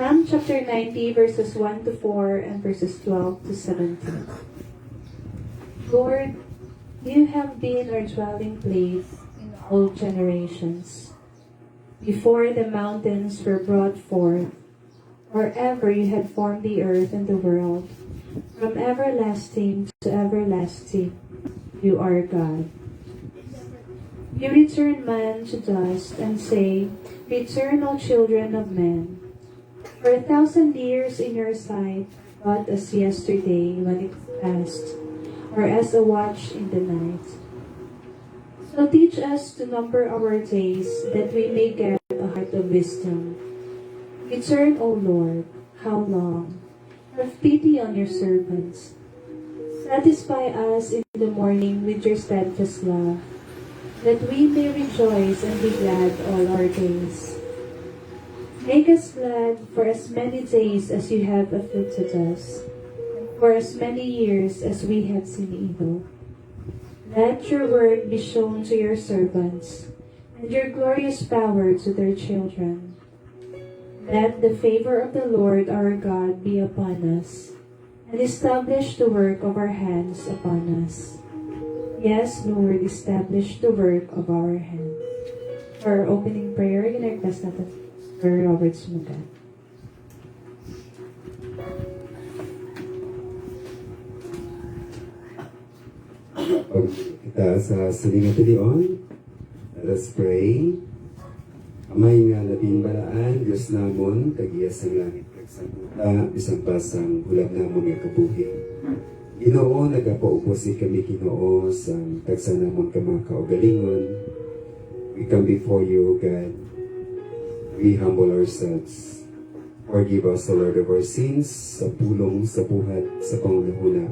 Psalm chapter 90, verses 1 to 4 and verses 12 to 17. Lord, you have been our dwelling place in all generations. Before the mountains were brought forth, or ever you had formed the earth and the world, from everlasting to everlasting, you are God. You return man to dust and say, Return, O children of men. For 1,000 years in your sight, but as yesterday when it passed, or as a watch in the night. So teach us to number our days, that we may get a heart of wisdom. Return, O Lord, how long? Have pity on your servants. Satisfy us in the morning with your steadfast love, that we may rejoice and be glad all our days. Make us glad for as many days as you have afflicted us, and for as many years as we have seen evil. Let your word be shown to your servants, and your glorious power to their children. Let the favor of the Lord our God be upon us, and establish the work of our hands upon us. Yes, Lord, establish the work of our hands. For our opening prayer, in-request natin Sir Robert Smugan. Kita sa silingan tilion, let us pray. Amay nga labing balaan, Diyos namon, kagiyas ang langit, kagsanguta, isang pasang hulab namon nga kabuhi. Ginoo, nagapaupusin kami Ginoo sa tagsa namon ka mga kaugalingon. We come before you, O God. We humble ourselves. Forgive us, O Lord, of our sins, sa pulong, sa buhat, sa pangunahuna.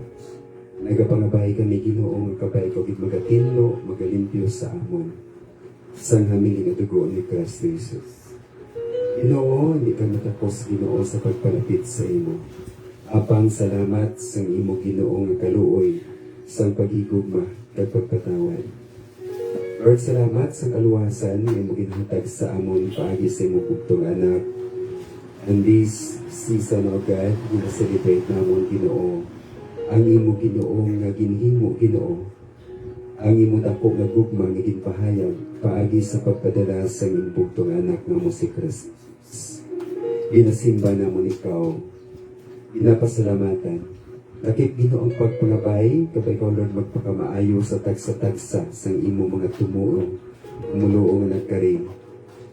Nagapangabay kami Ginoo, magkabay ko, magatinlo, magalimpyo sa amon. Sang hamili na dugo ni Kristo Jesus. Ginoo, hindi ka matapos Ginoo sa pagpalapit sa imo. Apang salamat sa imo Ginoo nga kaluoy sa paghigugma kag pagpatawad. Lord, salamat sa kaluwasan nga imo ginhatag sa amon paagi sa imo bugtong anak. And this season, O God, gina-celebrate namon Ginoo ang imo Ginoo nga ginhimo Ginoo, ang imo dako nga gugma nga ginpahayag paagi sa pagpadala sa imo bugtong anak nga mo si Kristo. Ginasimba namon ikaw, ginapasalamatan. Lakip Ginoo ang pagpangabay, kapag ikaw Lord magpakamaayo sa tagsa-tagsa sa imo mga tumuo, umuluo nga nagkaring.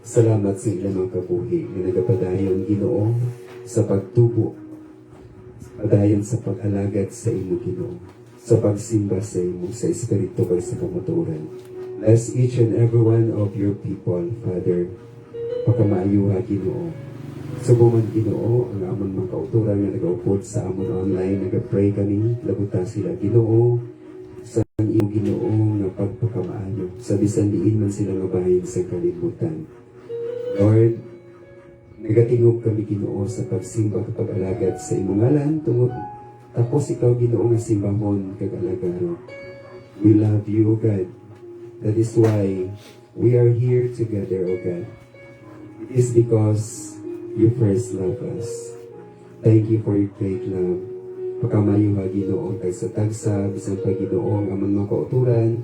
Salamat sa ilang mga kabuhi na nagapadayon Ginoo sa pagtubo, padayon sa pag-alagad sa imo Ginoo, sa pagsimba sa imo, sa Espiritu kay sa kamuturan. Bless each and every one of your people, Father, pagkamaayuha Ginoo. Subuman Ginoo, ang amon mga kauturan nga nag-upod sa amon online, nag-pray kami, labuta sila Ginoo, sa imo Ginoo nga pagpakamaayo, sa bisan diin man sila nga bahin sa kalibutan. Lord, nagatingog kami Ginoo sa pagsimba kapag alagad sa imo ngalan, tungod tapos ikaw Ginoo nga simbahon kag alagaro. We love you, O God. That is why we are here together, O God. It is because you first love us. Thank you for your great love. Pagkamayo Ginoo tagsa-tagsa, bisan pa Ginoo ang amon mga kauturan,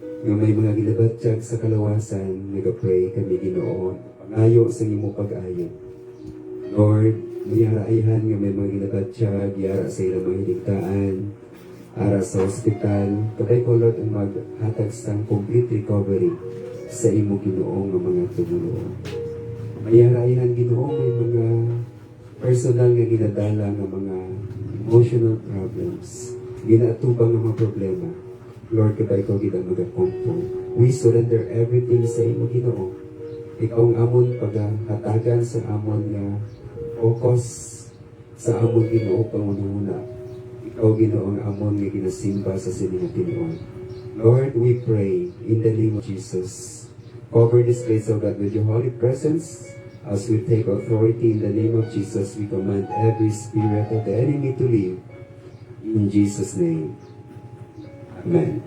nga may mga gilabatsyag sa kalawasan, nagapray kami Ginoo, pangayo sa imo pag-ayo. Lord, mayaraihan nga may mga gilabatsyag, yara sa ilang mga hiligtaan, ara sa hospital, kapay ko Lord ang maghatag sa complete recovery sa imo Ginoo nga mga tumulo. Mayaraihan Ginoo may mga personal nga ginadala nga mga emotional problems, ginatubang nga mga problema. Lord, kapay ko ginang magakompo. We surrender everything sa imo Ginoo. Ikaw ang amon paghatagan sa amon nga focus sa amon Ginoo pangunahuna. Ikaw Ginoo ang amon nga ginasimba sa sining tinuon. Lord, we pray in the name of Jesus. Cover this place, O God, with your holy presence. As we take authority in the name of Jesus, we command every spirit of the enemy to leave. In Jesus' name. Amen.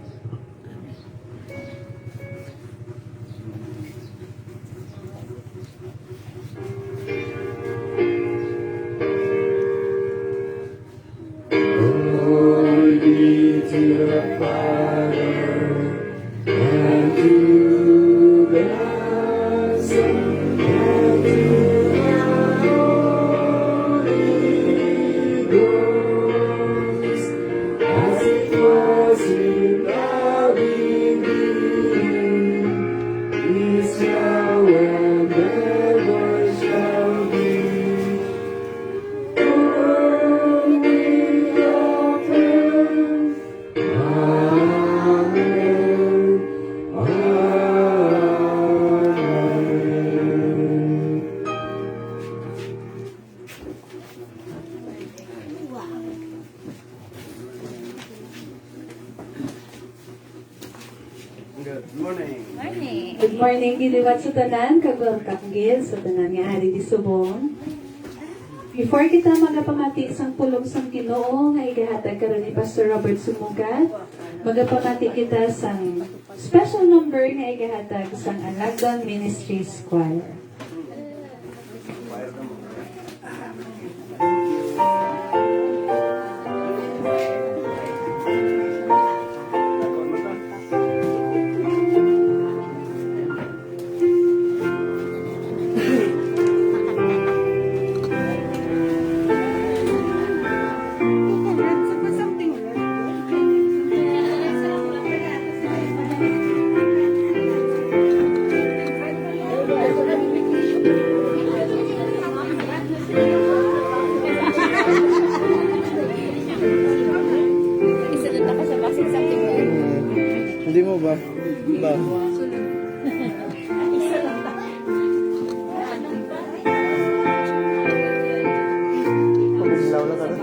Morning. Good morning, giliwat sa tanan, kag-welcome gil sa tanan nga ari di subong. Before kita magapamati isang pulong sang Ginoo nga igahatag karon ni Pastor Robert Sumugat, magapamati kita sang special number nga igahatag sang Alagdan Ministries Choir. Hindi mo ba? Ba? Pag-ilaw na ka na.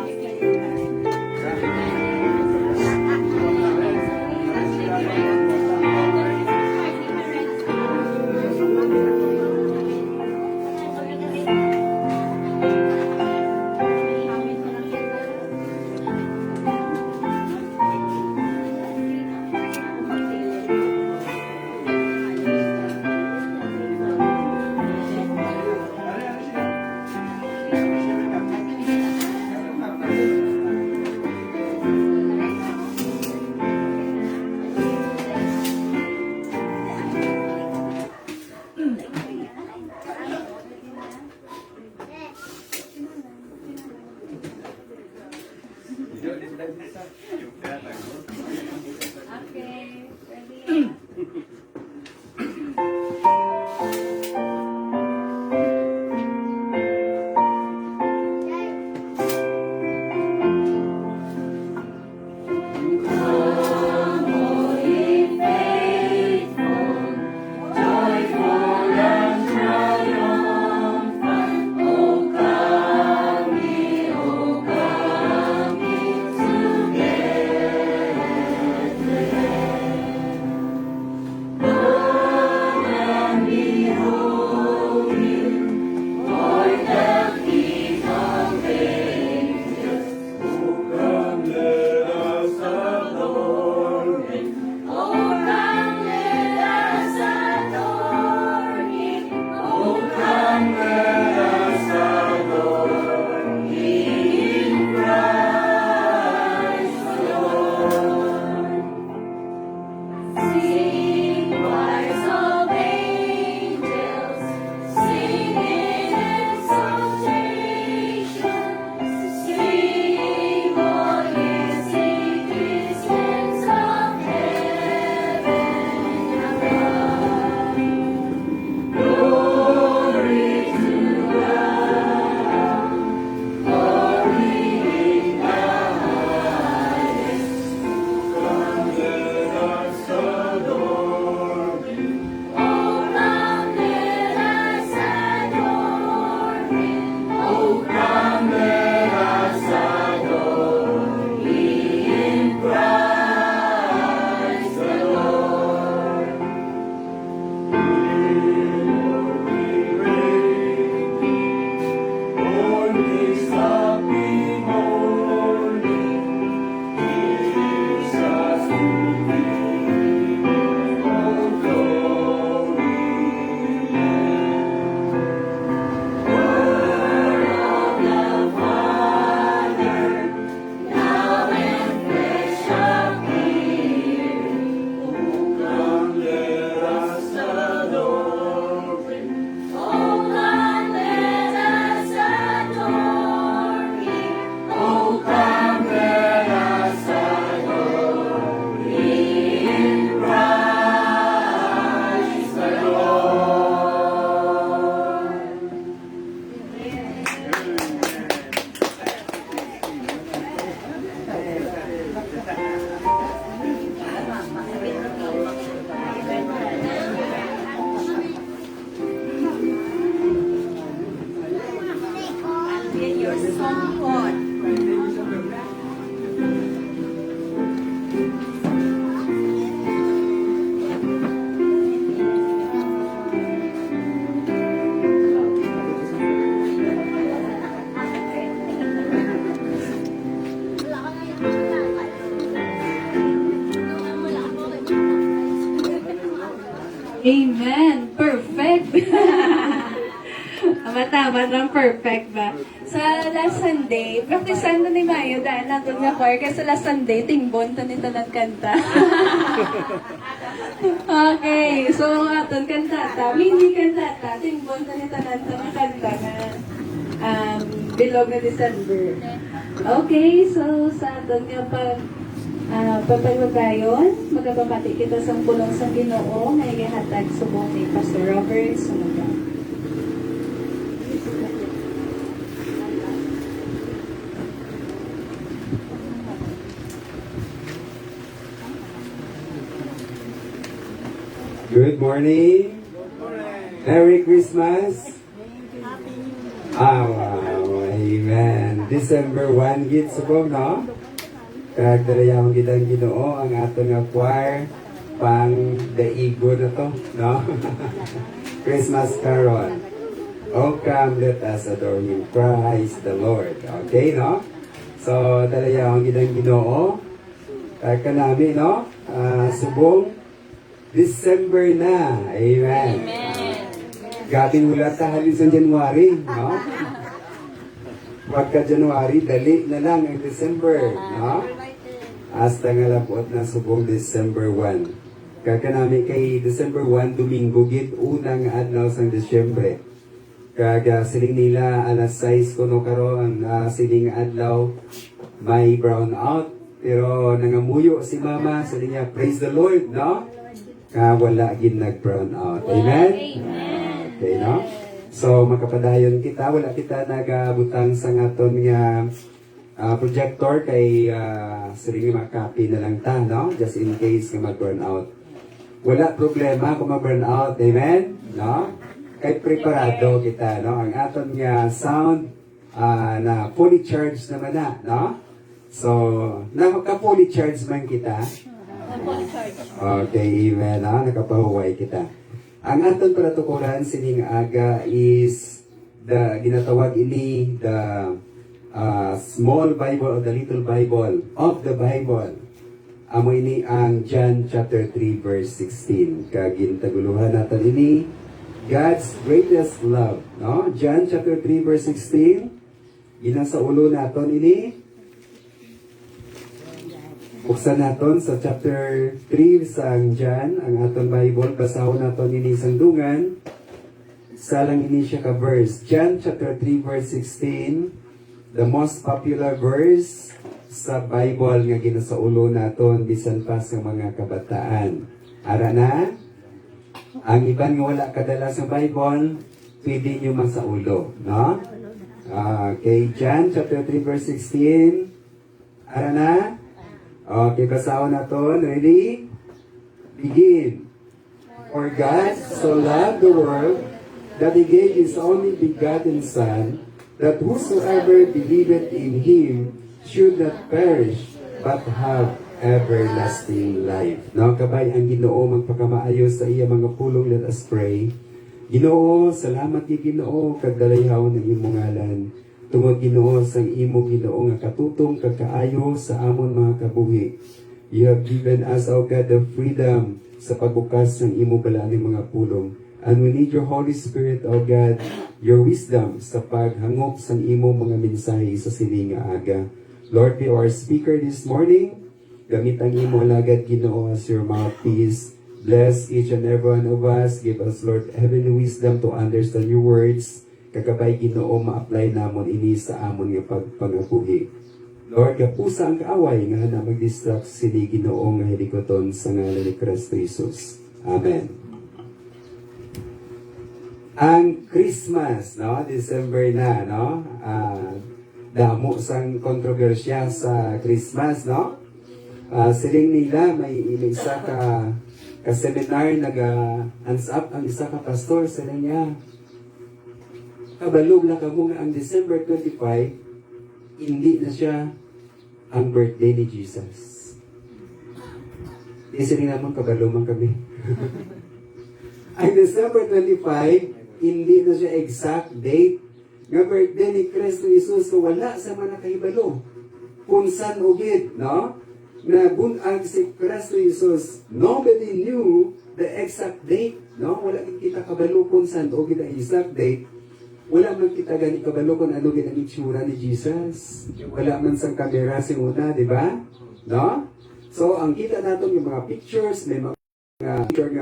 Amen! Perfect! Tama-tama ng perfect ba? Sa last Sunday, practicean na ni Mayo dahil natin nga choir. Kaya sa last Sunday, tingbon ta nito ng kanta. Okay, so aton kantata, mini kantata, tingbon ta nito ng kanta nga bilog na December. Okay, so sa aton nga papalwagayon, magpapamati kita sa pulong sa Ginoo nga ihatag subong ni Pastor Robert Sunuga. Good morning. Merry Christmas. Wow. Amen. December 1 gid subong, no? Kagdarayang gidang Ginoo ang aton nga choir pang daigo na to, no? Christmas carol. Oh, come, let us adore Him, Christ the Lord. Okay, no? So, darayang gidang Ginoo. Kanami, no? Subong December na. Amen. Gabing wala tahalin sa January, no? Pagka January, dali na lang ang December, no? Hasta nga lapot na subong December 1. Kakanami kay December 1, Domingo, gid unang adlaw sang Disyembre. Kaga siling nila alas 6 kuno karon siling adlaw may brown out. Pero nangamuyo si Mama, siling niya, praise the Lord, no? Wala gid nag-brown out. Amen? Okay, no? So, makapadayon kita. Wala kita nagabutang sa ngaton nga projector kay siling makapi na lang ta, no? Just in case nga mag-burn out. Wala problema kung mag-burn out. Amen? No? Kay preparado kita, no? Ang aton nga sound na fully charged naman na, no? So, naka-fully charged man kita. Okay, amen, ha? Nakapahuway kita. Ang aton para tukuran sining aga is the ginatawag ini the small Bible or the little Bible of the Bible. Amo ini ang John chapter 3 verse 16. Kagintaguluhan natin ini God's greatest love, no? John chapter 3 verse 16. Ginasa ulo naton ini. Buksan naton sa chapter 3 sa John, ang aton Bible, basahon naton ini sandungan. Salang ini siya ka verse. John chapter 3 verse 16, the most popular verse sa Bible nga ginasaulo naton bisan pa sa mga kabataan. Ara na, ang iban nga wala kadala sa Bible, pwede nyo masaulo, no? Okay, John chapter 3 verse 16. Ara na? Okay, basahon naton. Ready? Begin. For God so loved the world that He gave His only begotten Son, that whosoever believeth in Him should not perish, but have everlasting life. No, kabay ang Ginoo magpakamaayo sa iya mga pulong. Let us pray. Ginoo, salamat kay Ginoo kag dalayhaw ng imong ngalan. Tungod Ginoo sang imo Ginoo nga katutong kagkaayo sa amon mga kabuhi. You have given us, O God, the freedom sa pagbukas ng imo balaning mga pulong. And we need your Holy Spirit, O God, your wisdom sa paghangop sang imo mga mensahe sa siling nga aga. Lord, be our speaker this morning. Gamit ang imo alagad Ginoo as your mouthpiece. Bless each and every one of us. Give us, Lord, heavenly wisdom to understand your words. Kakabay Ginoo ma-apply namon ini sa amon nga pagpangabuhi. Lord, kapusa ang kaaway nga na mag-distract sini Ginoo nga hilikoton sa ngalan ni Kristo Jesus. Amen. Ang Christmas, no? December na, no? Damo sang kontrobersya sa Christmas, no? Siling nila may isa ka seminar hands up ang isa ka pastor siling niya. Kabalog na kamo nga ang December 25 hindi na siya ang birthday ni Jesus. Isiling naman kabaluman kami. Ang December 25 hindi na siya exact date nga birthday ni Kristo Jesus ko wala sa mga nakahibalo. Kung saan ugid, no? Na bunag si Kristo Jesus, nobody knew the exact date, no? Wala kita kabalo kung saan o kita exact date. Wala man kita gani kabalo kung ano gina itsura ni Jesus. Wala man sang kamera si una, di ba? No? So, ang kita natin yung mga pictures, may mga picture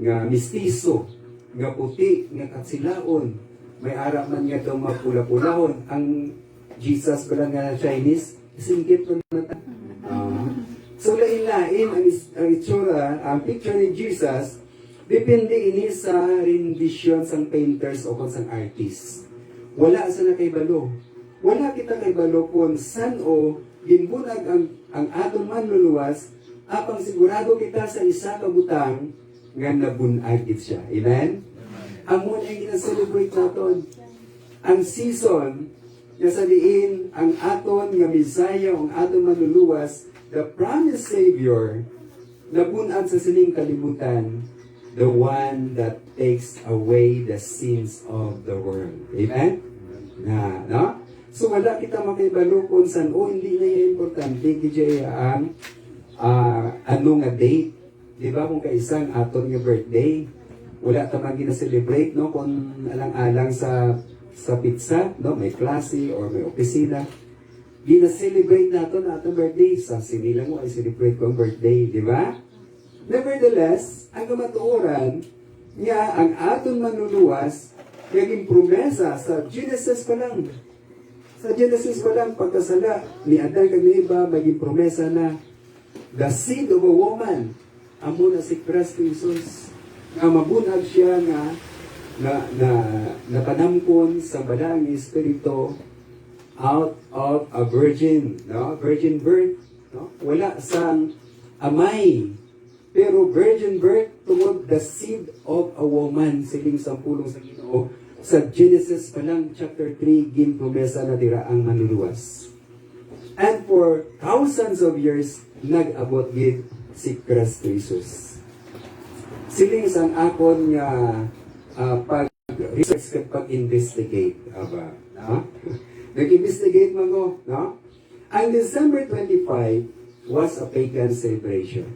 nga mistiso, nga puti, nga katsilaon. May ara man nga itong mapula-pulahon. Ang Jesus ko lang nga Chinese, singgit ko na so, lain-lain ang itsura, ang picture ni Jesus, depende ini sa rendition sang painters o kung sang artist. Wala sa na kay balo. Wala kita kay balo kung san o ginbunag ang atong manluluwas, apang sigurado kita sa isa ka butang nga nabunag siya. Amen? Amon ang gina-celebrate naton. Ang season, nga sabihin, ang aton nga Messiah, ang aton manluluwas, the promised Savior, nabunag sa sining kalibutan, the one that takes away the sins of the world. Amen? No? So wala kita makibalo kung saan, hindi na yung importante, kaya ang ano nga date. Di ba kung kaisang aton nga birthday, wala tamang gina-celebrate, no? Kung alang-alang sa pizza, no? May klase or may opisina. Gina-celebrate nato na atong birthday. Sa sinila mo ay celebrate ko ang birthday, di ba? Nevertheless, ang kamatuoran nga ang aton manluluwas naging promesa sa Genesis pa lang. Sa Genesis pa lang, pagkasala ni Adan kag ni Eva, maging promesa na the seed of a woman, amo na si Kristo Jesus, nga mabunag siya nga napanamkon sa balang espiritu out of a virgin, no? Virgin birth, no? Wala sang amay, pero virgin birth tungod the seed of a woman, siling sampulong sa Ginoo. Sa Genesis pa lang, chapter 3, ginpromesa na dira ang manluluwas. And for thousands of years, nag-abot gid si Kristo Jesus. Siling sang akon nga pag-research pag-investigate, aba, no? Nag-investigate man ko, no? Ang December 25 was a pagan celebration.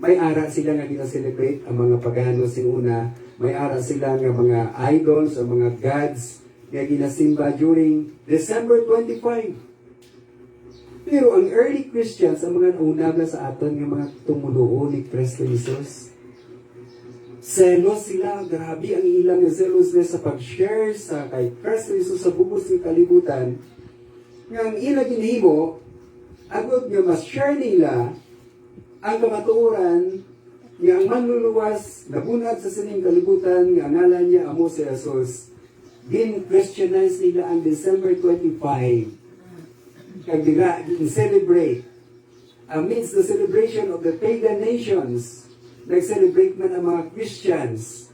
May ara sila nga gina-celebrate ang mga pagano una. May ara sila nga mga idols o mga gods nga ginasimba during December 25. Pero ang early Christians, ang mga naunabla sa aton nga mga tumunuo ni Kristo Jesus, selos sila, grabe ang ilang zealousness sa pag-share sa kay Kristo Jesus sa bubos ng kalibutan. Nga ang ilang ginhimo, agad nga mas share nila ang kamatuoran nga ang manluluwas nabunag sa sining kalibutan nga ngalan niya amo si Jesus. Gin-Christianize nila ang December 25. Kag dira gin-celebrate. Amidst the celebration of the pagan nations, nag-celebrate man ang mga Christians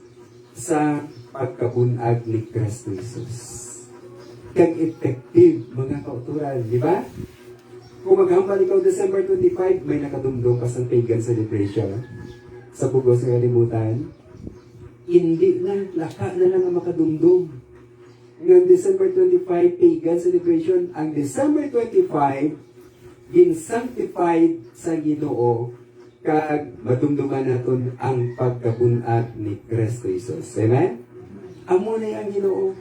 sa pagkabunag ni Kristo Jesus. Kag effective mga kauturan, di ba? Kung maghambal ikaw December 25, may nakadumdum pa sa pagan celebration sa bugos ng kalimutan. Hindi na, laka na lang ang makadumdum. Ng December 25 pagan celebration, ang December 25, gin-sanctified sa Ginoo kag madumduman naton ang pagkabunag ni Kristo Jesus. Amen? Amo na ang Ginoo.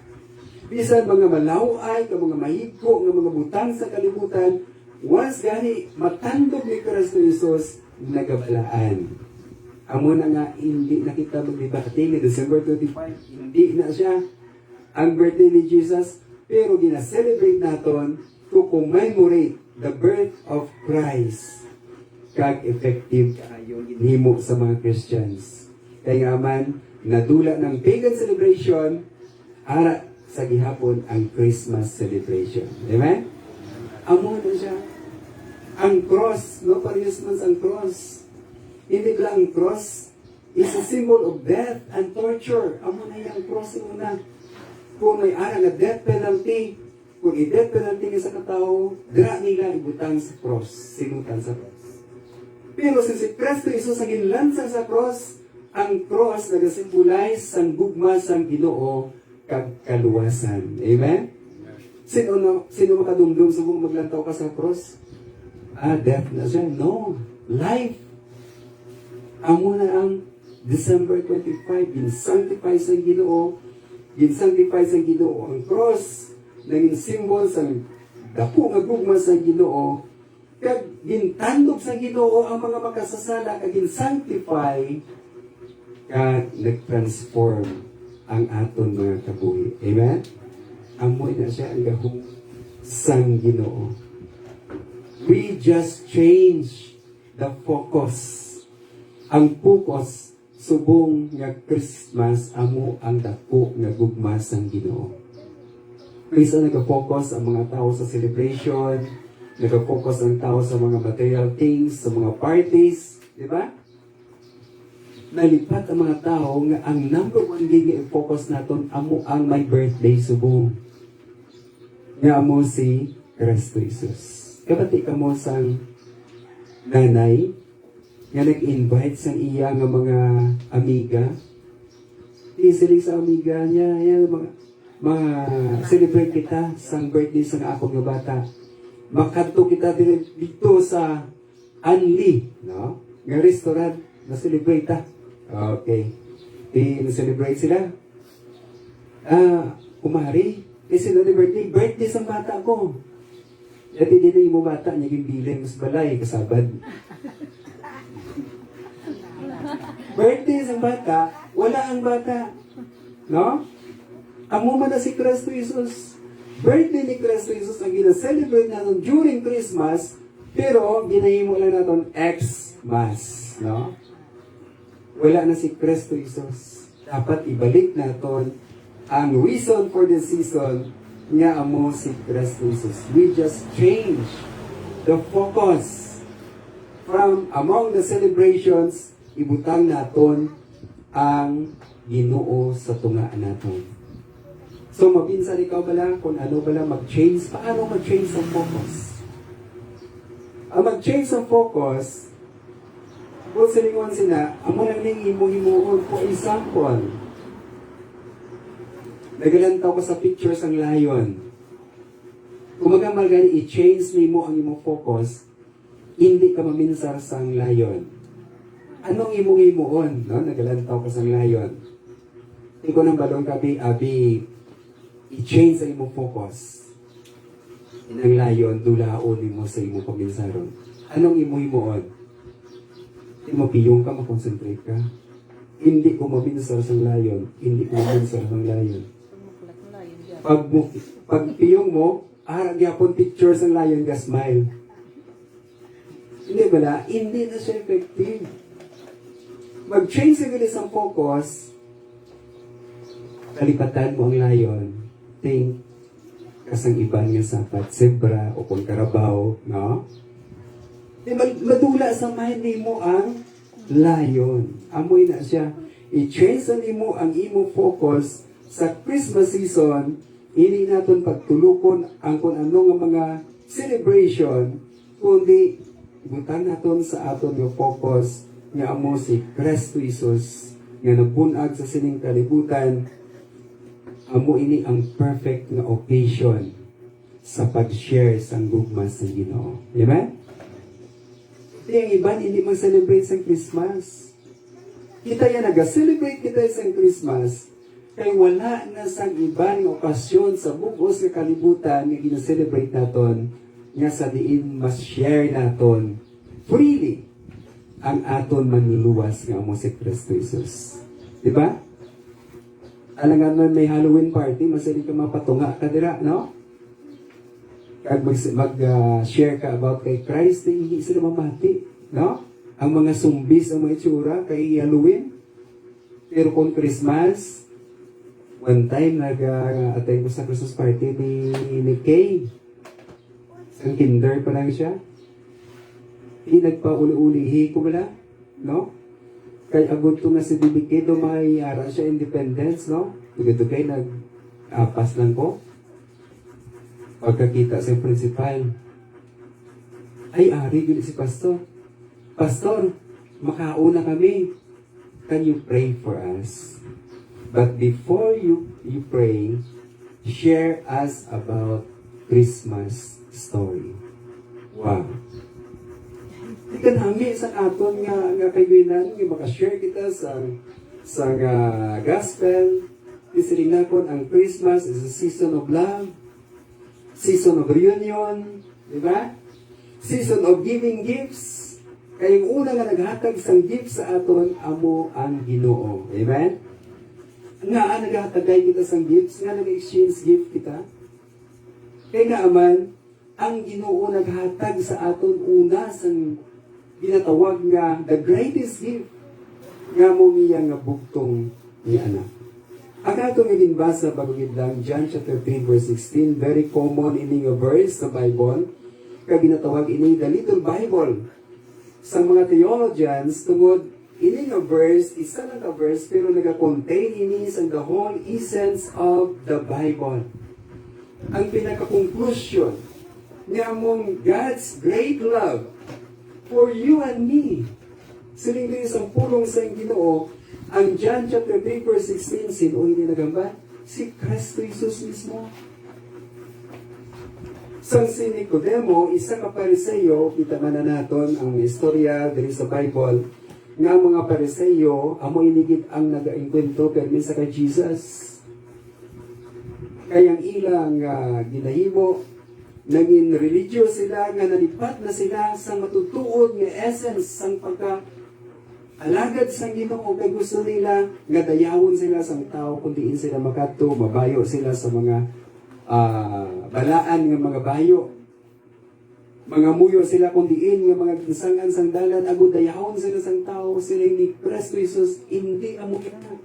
Bisan mga malaway, mga mahigko, nga mga butang sa kalibutan, once gani matandog ni Kristo Jesus, nagabalaan. Amo na nga, hindi na kita maglibati ni December 25. Hindi na siya ang birthday ni Jesus, pero gina-celebrate naton to commemorate the birth of Christ. Kag effective kaayo ginhimo sa mga Christians. Kaya nga man, nadula ng pagan celebration, ara sa gihapon ang Christmas celebration. Amen? Amo na siya. Ang cross, no? Parehas man ang cross. Hindi lang ang cross is a symbol of death and torture. Amo na yung cross yung una. Kung may ara na death penalty, kung i-death penalty nga sa katao, dira nila ibutang sa cross, sinutan sa cross. Pero si Kristo Jesus ang ginlansang sa cross, ang cross nag-symbolize sang gugma sang Ginoo kag kaluwasan. Amen? Sino makadumdum sa buong maglantaw ka sa cross? Death na siya. No. Life. Amo na ang December 25, gin-sanctify sa Ginoo, gin-sanctify sa Ginoo ang cross, naging symbol sa dako nga gugma sa Ginoo, kag gintandog sa Ginoo ang mga makasasala, kag gin-sanctify, kag nag-transform ang aton mga kabuhi. Amen? Amoy na siya ang gahong sang Ginoo. We just change the focus. Ang focus subong nga Christmas amo ang dako nga gugma sang Ginoo. Kaysa nag-focus ang mga tao sa celebration, nag-focus ang tao sa mga material things, sa mga parties, di ba? Nalipat ang mga tao nga ang number one nga i-focus naton amo ang my birthday subong. Nga amo si Kristo Jesus. Kabati ka mo sang nanay nga nag-invite sa iya nga mga amiga. Isiling sa amiga niya, yan, mga celebrate kita sa birthday sa akong nga bata. Makadto kita dito sa Anli, no? Nga restaurant na celebrate ta. Okay. Celebrate sila. Kumari, kasi na birthday sa bata ko. At hindi na yung bata niya gimbilin mas balay, kasabad. Birthday sa bata, wala ang bata. No? Amo man na si Kristo Jesus. Birthday ni Kristo Jesus ang gina-celebrate natin during Christmas, pero ginahimo lang natin Xmas. No? Wala na si Kristo Jesus. Dapat ibalik natin ang reason for the season nga amo si Kristo Jesus. We just change the focus from among the celebrations, ibutang naton ang Ginoo sa tunga naton. So mabinsan ikaw bala kung ano bala mag-change, paano mag-change ang focus? Ang mag-change ang focus, kung silingon sila, amo lang ning imo-himuon. For example, nagalantaw ko sa pictures ang lion. Kung magani i-change mo ang imong focus, hindi ka maminsar sa lion. Anong imong imuon? No? Nagalantaw ka sa lion. Ikaw ng balong kabi, i-change ang imong focus. Ang lion, dulaon mo sa imong paminsaron. Anong imong imuon? Hindi mo piyong ka, makonsentrate ka. Hindi ko maminsar sa lion. Hindi ko maminsar ng lion. Pag piyong mo, gyapon pictures ng lion ka smile. Hindi ba na? Hindi na siya effective. Mag-change sa galis ang focus, kalipatan mo ang lion, think, kasang iban nga sapat, zebra, o kung karabaw, no? Madula sa mind mo ang lion. Amoy na siya. I-change mo ang imo focus sa Christmas season, hindi natin pagtulukon ang kung ano nga mga celebration, kundi ibutan natin sa aton yung focus nga amo si Kristo Jesus nga nagpunag sa sining kalibutan. Amo ini ang perfect nga occasion sa pag-share sa gugma sa Ginoo. Amen? Hindi ang iban hindi mag-celebrate sa Christmas. Kita yan nag-celebrate kita sa Christmas kay wala na sa ibang okasyon sa bugos nga kalibutan nga gina-celebrate naton nga sa diin mas share naton freely ang aton manluluwas nga amo si Kristo Jesus. Diba? Alangan man may Halloween party, masali ka mapatunga ka dira, no? Kag mag-share ka about kay Christ, hindi sila mamati, no? Ang mga zumbis, ang mga itsura kay Halloween. Pero kung Christmas, one time nag-attend ko sa Christmas party ni Kay. Isang kinder pa lang siya. Nagpa-uli-ulihi ko bala, no? Kay agad to nga si BBK, may ara siya independence, no? Dugay-dugay nag-apas lang ko. Pagkakita sa principal, ay ari, gili si Pastor. Pastor, makauna kami. Can you pray for us? But before you pray, share us about Christmas story. Wow. Ikanami sa aton nga kayunan nga makashare kita sa gospel. Isiling nakon ang Christmas is a season of love, season of reunion, di ba? Season of giving gifts. Kaya yung una nga naghatag sang gift sa aton, amo ang Ginoo. Amen? Nga naghatagay kita sang gifts, nga nag-exchange gift kita. Kaya nga aman, ang Ginoo naghatag sa aton una sang ginatawag nga the greatest gift nga mo niya nga bugtong ni anak. Ang ato nga ginbasa bago lang John chapter 3 verse 16, very common ini nga verse sa Bible, kaya ginatawag ini the little Bible. Sa mga theologians, tungod ini nga verse, isa lang ka verse, pero nag-contain ini sa the whole essence of the Bible. Ang pinaka-conclusion nga mong God's great love for you and me. Siling din isang pulong sa Ginoo, ang John chapter 3 verse 16, sino hindi nagamba? Si Kristo Jesus mismo. Sang si Nicodemo, isa ka Pariseyo, kita man na naton ang istorya diri sa Bible, nga ang mga Pariseyo, amo inigit ang nag-enkwentro permi sa kay Jesus. Kayang ilang ginahimo, naging religious sila, nga nalipat na sila sa matutuod nga essence sang pagka alagad sang Ginoo, kay gusto nila nga dayawon sila sang tao kung diin sila makadto, mabayo sila sa mga balaan nga mga bayo, mga muyo sila kung diin nga mga kinsangan sang dalan, agud dayawon sila sang tao. Sila ni Kristo Jesus hindi amo yan.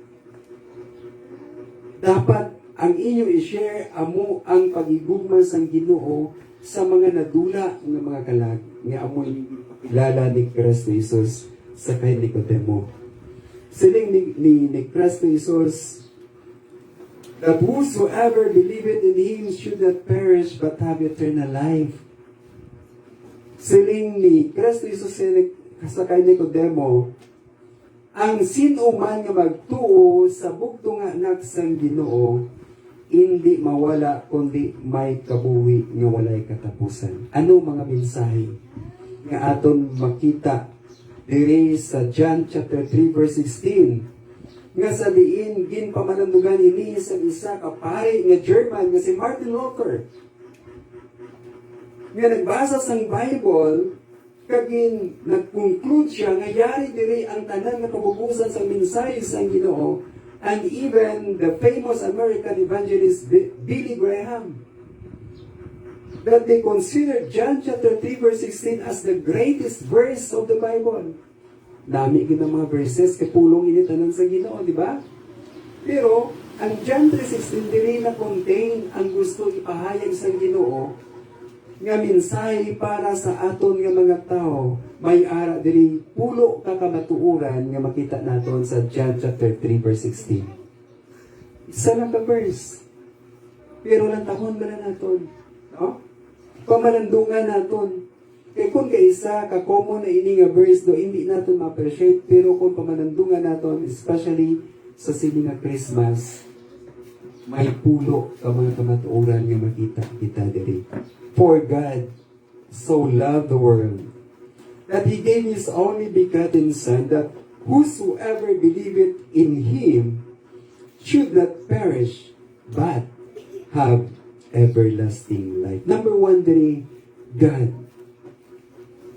Dapat ang inyo i-share amo ang pagigugma sang Ginoo sa mga nadula ng mga kalag nga amoy kilala ni Kristo Jesus sa kay Nicodemo. Siling ni Kristo Jesus, that whosoever believeth in Him should not perish but have eternal life. Siling ni Kristo Jesus sa kay Nicodemo, ang sino man nga magtuo sa bugtong nga anak sang Ginoo, hindi mawala kundi may kabuhi nga walay katapusan. Ano mga mensahe nga aton makita diri sa John chapter 3 verse 16 nga sa diin ginpamanandugan ini sa isa ka pari nga German nga si Martin Luther, nga nagbasa sang Bible kagin nag-conclude siya nga yari diri ang tanan nga kabubusan sa mensahe sang Ginoo. And even the famous American evangelist Billy Graham, that they consider John chapter 3 verse 16 as the greatest verse of the Bible. Dami kita mga verses kay pulong ini tanan sa Ginoo, di ba? Pero ang John 3:16 diri na contain ang gusto ipahayag sa Ginoo nga mensahe para sa aton nga mga tao. May ara diri pulo ka kamatuoran nga makita naton sa John chapter 3 verse 16. Isa lang ka verse. Pero lang tahon ba na naton? No? Pamalandungan naton. Kaya kung kaisa ka-common na ini nga verse do hindi naton ma-appreciate, pero kung pamalandungan naton, especially sa sining nga Christmas, may pulo ka mga kamatuoran nga makita kita diri. For God so loved the world that He gave His only begotten Son, that whosoever believeth in Him should not perish, but have everlasting life. Number one diri, God.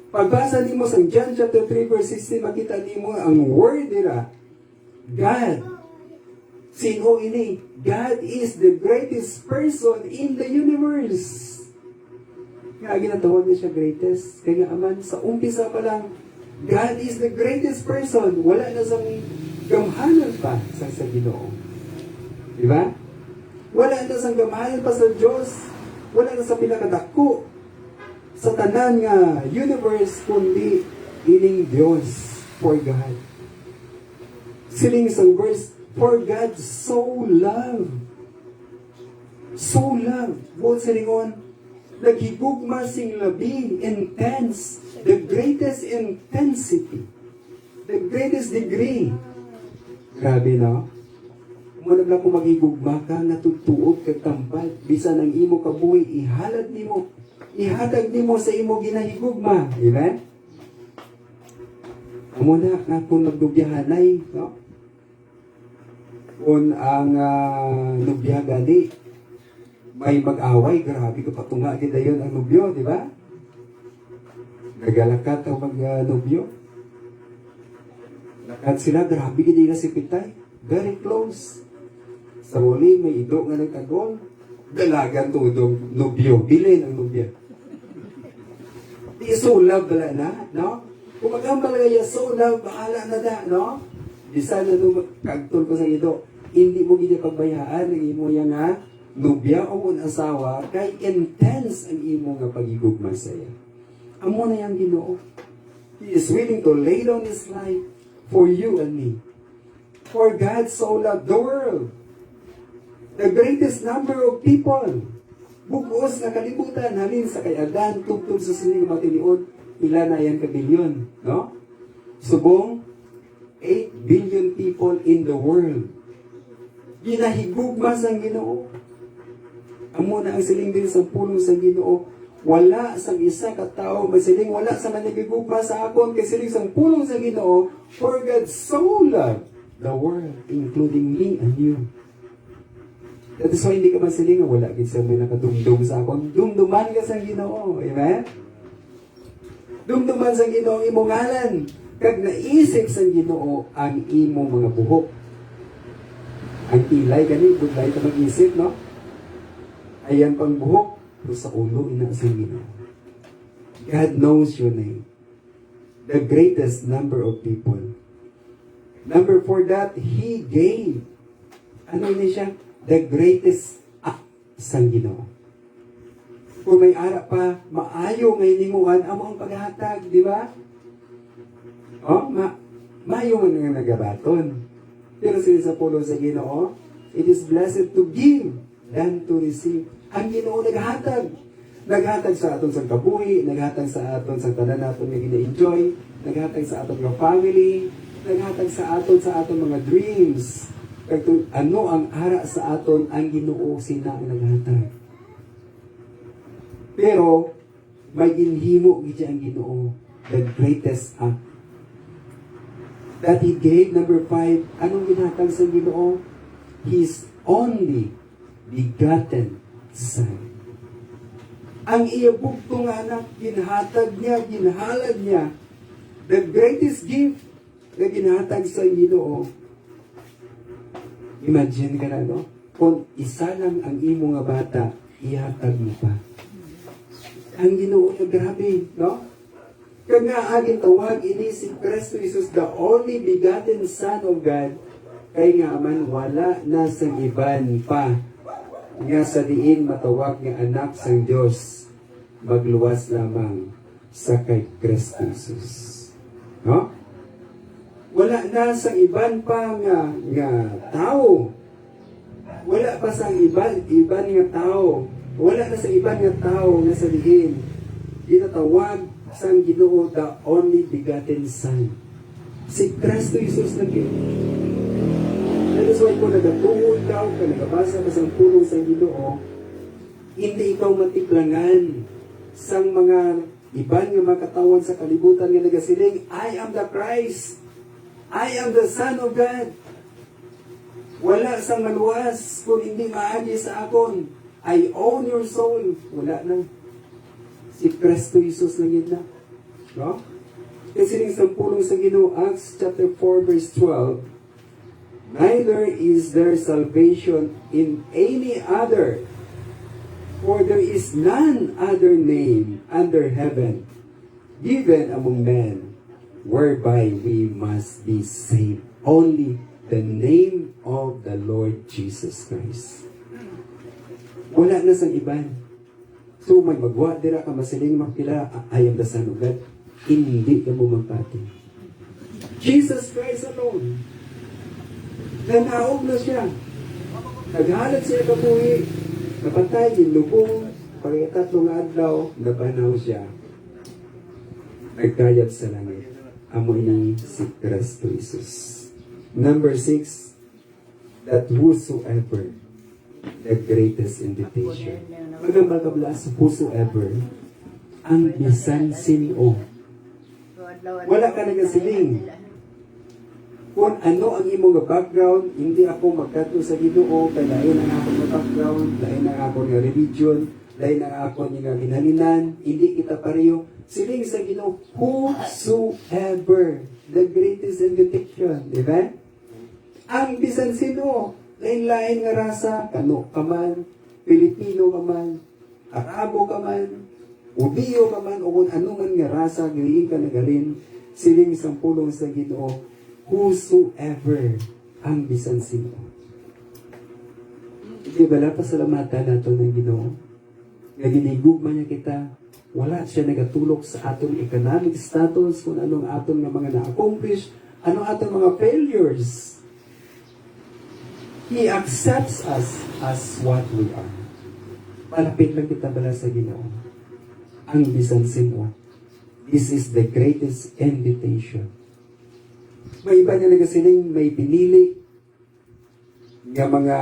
Pagbasa nimo sa John chapter 3 verse 16, makita nimo ang word nila, God. Sino ini? God is the greatest person in the universe. Nga ginatawag niya siya greatest. Kaya nga aman, sa umpisa pa lang, God is the greatest person. Wala na sa gamhanan pa sa Ginoo. Di ba? Wala na sa gamhanan pa sa Diyos. Wala na sa pinakadako sa tanan nga universe, kundi ining Diyos, for God. Siling isang verse, for God so loved. So loved. Buot silingon, naghigugma sing labi, intense, the greatest intensity, the greatest degree. Grabe, no? Muna lang kung maghigugma ka, natutuog kag tampal, bisan ang imo kabuhi, ihalad nimo, ihatag nimo sa imo ginahigugma. Amen? Amo na nga kung nagdubyahanay, no? Kung ang nubya gani, may mag-away, grabe ka patunga kita yun ang nubyo, di ba? Nagalakat ang mag-nubyo. Lakad sila, grabe ka nila si Pitay. Very close. Sa huli, may ido nga nagkagol. Dalagan tudong nubyo. Bilin ang nubya. Di sulab bala na, no? Kung magambal kaya sulab, bahala na da, no? Bisa na kagtol ko sa ido. Hindi mo gina pagbayaan ang imo yan nga nubya o un asawa kay intense ang imo nga pagigugma sa iya. Amo na yang Ginoo. He is willing to lay down His life for you and me. For God so loved the world. The greatest number of people. Bugos na kalibutan halin sa kay Adan tugtog sa sining matiliod pila na yan ka bilyon, no? Subong 8 billion people in the world. Ginahigugma sang Ginoo. Amo na ang siling din sa pulong sa Ginoo. Wala sang isa ka tao masiling wala sa managigugma sa akon kay siling sang pulong sa Ginoo. For God so loved the world, including me and you. That is why hindi ka masiling wala gid sa may nakadumdum sa akon. Dumduman ka sa Ginoo. Amen? Dumduman sa Ginoo ang imong ngalan. Kag naisip sa Ginoo ang imong mga buhok. Ang tilay gani, budlay ka mag-isip, no? Ayan pang buhok, pero sa ulo, ina sa Ginoo. God knows your name. The greatest number of people. Number 4 that, He gave. Ano yun siya? The greatest act sa Ginoo. Kung may ara pa, maayo ngay ninguan, amo ang paghatag, di ba? Oh, maayo nga nagabaton. Pero sa pulo sa Ginoo, it is blessed to give than to receive. Ang Ginoo naghatag. Naghatag sa aton sa kabuhi, naghatag sa aton sa tanan naton nga gina-enjoy, naghatag sa aton nga family, naghatag sa aton mga dreams. Kag ano ang ara sa aton ang Ginoo sina ang naghatag. Pero may ginhimo gid ang Ginoo, the greatest act that He gave. Number 5, anong ginhatag sa Ginoo? His only begotten Son. Ang iyabugtong anak, ginhatag niya, ginhalad niya. The greatest gift na ginhatag sa Ginoo. Imagine ka na, no? Kung isa lang ang imo nga bata, ihatag mo pa. Ang Ginoo na grabe, no? Kag nga aging tawag ini si Kristo Jesus, the only begotten Son of God, kay nga man wala na sa iban pa nga sa diin matawag nga anak sang Dios, magluwas lamang sa kay Kristo Jesus. No? Wala na sa iban pa nga tao. Wala pa sa iban nga tao. Wala na sa iban nga tao nga sa diin ginatawag sang Ginoo the only begotten Son. Si Kristo Jesus na Ginoo. That is why kung nagatuhod daw ka, nagabasa ka sa pulong sa Ginoo, hindi ikaw matiklangan sang mga iban nga mga katawan sa kalibutan nga nagasiling, I am the Christ. I am the Son of God. Wala sang maluwas kung hindi maagi sa akon. I own your soul. Wala na. Si Kristo Jesus lang yun na. No? Kasi rin sa pulong sa Ginoo, Acts chapter 4 verse 12, neither is there salvation in any other, for there is none other name under heaven given among men whereby we must be saved. Only the name of the Lord Jesus Christ. Wala na sang iban. So may magwa dira ka masiling makila, I am the Son of God. Hindi ka mo magpati. Jesus Christ alone. Nanaog na siya. Naghalat siya kabuhi. Napatay, ginlubong. Pagkatatlong adlaw, nabanaw siya. Nagkayat sa langit. Amo ni si Kristo Jesus. Number 6, that whosoever, the greatest invitation. Magambal kablas, whosoever, ang bisan sino. Wala ka nagasiling. Kung ano ang imong nga background, hindi ako magkadto sa Ginoo, kay lain ang akong nga background, lain ang akong nga religion, lain ang akong nga ginhalinan, hindi kita pareho. Siling sa Ginoo, whosoever, the greatest invitation, di ba? Ang bisan sino, lain-lain nga rasa, kano ka man, Pilipino ka man, Arabo ka man, Udiyo ka man, o kung ano man nga rasa, ngayon ka nagarin, siling isang pulong sa Ginoo, whosoever ang bisan sino. Di ba na pasalamatan nato ng Ginoo? Nga ginigugma niya kita, wala siya nagatulok sa atong economic status, kung anong atong nga mga na-accomplish, anong atong mga failures. He accepts us as what we are. Malapit lang kita bala sa Ginoo. Ang bisan sino. This is the greatest invitation. May iba nga nagasiling, may pinili nga mga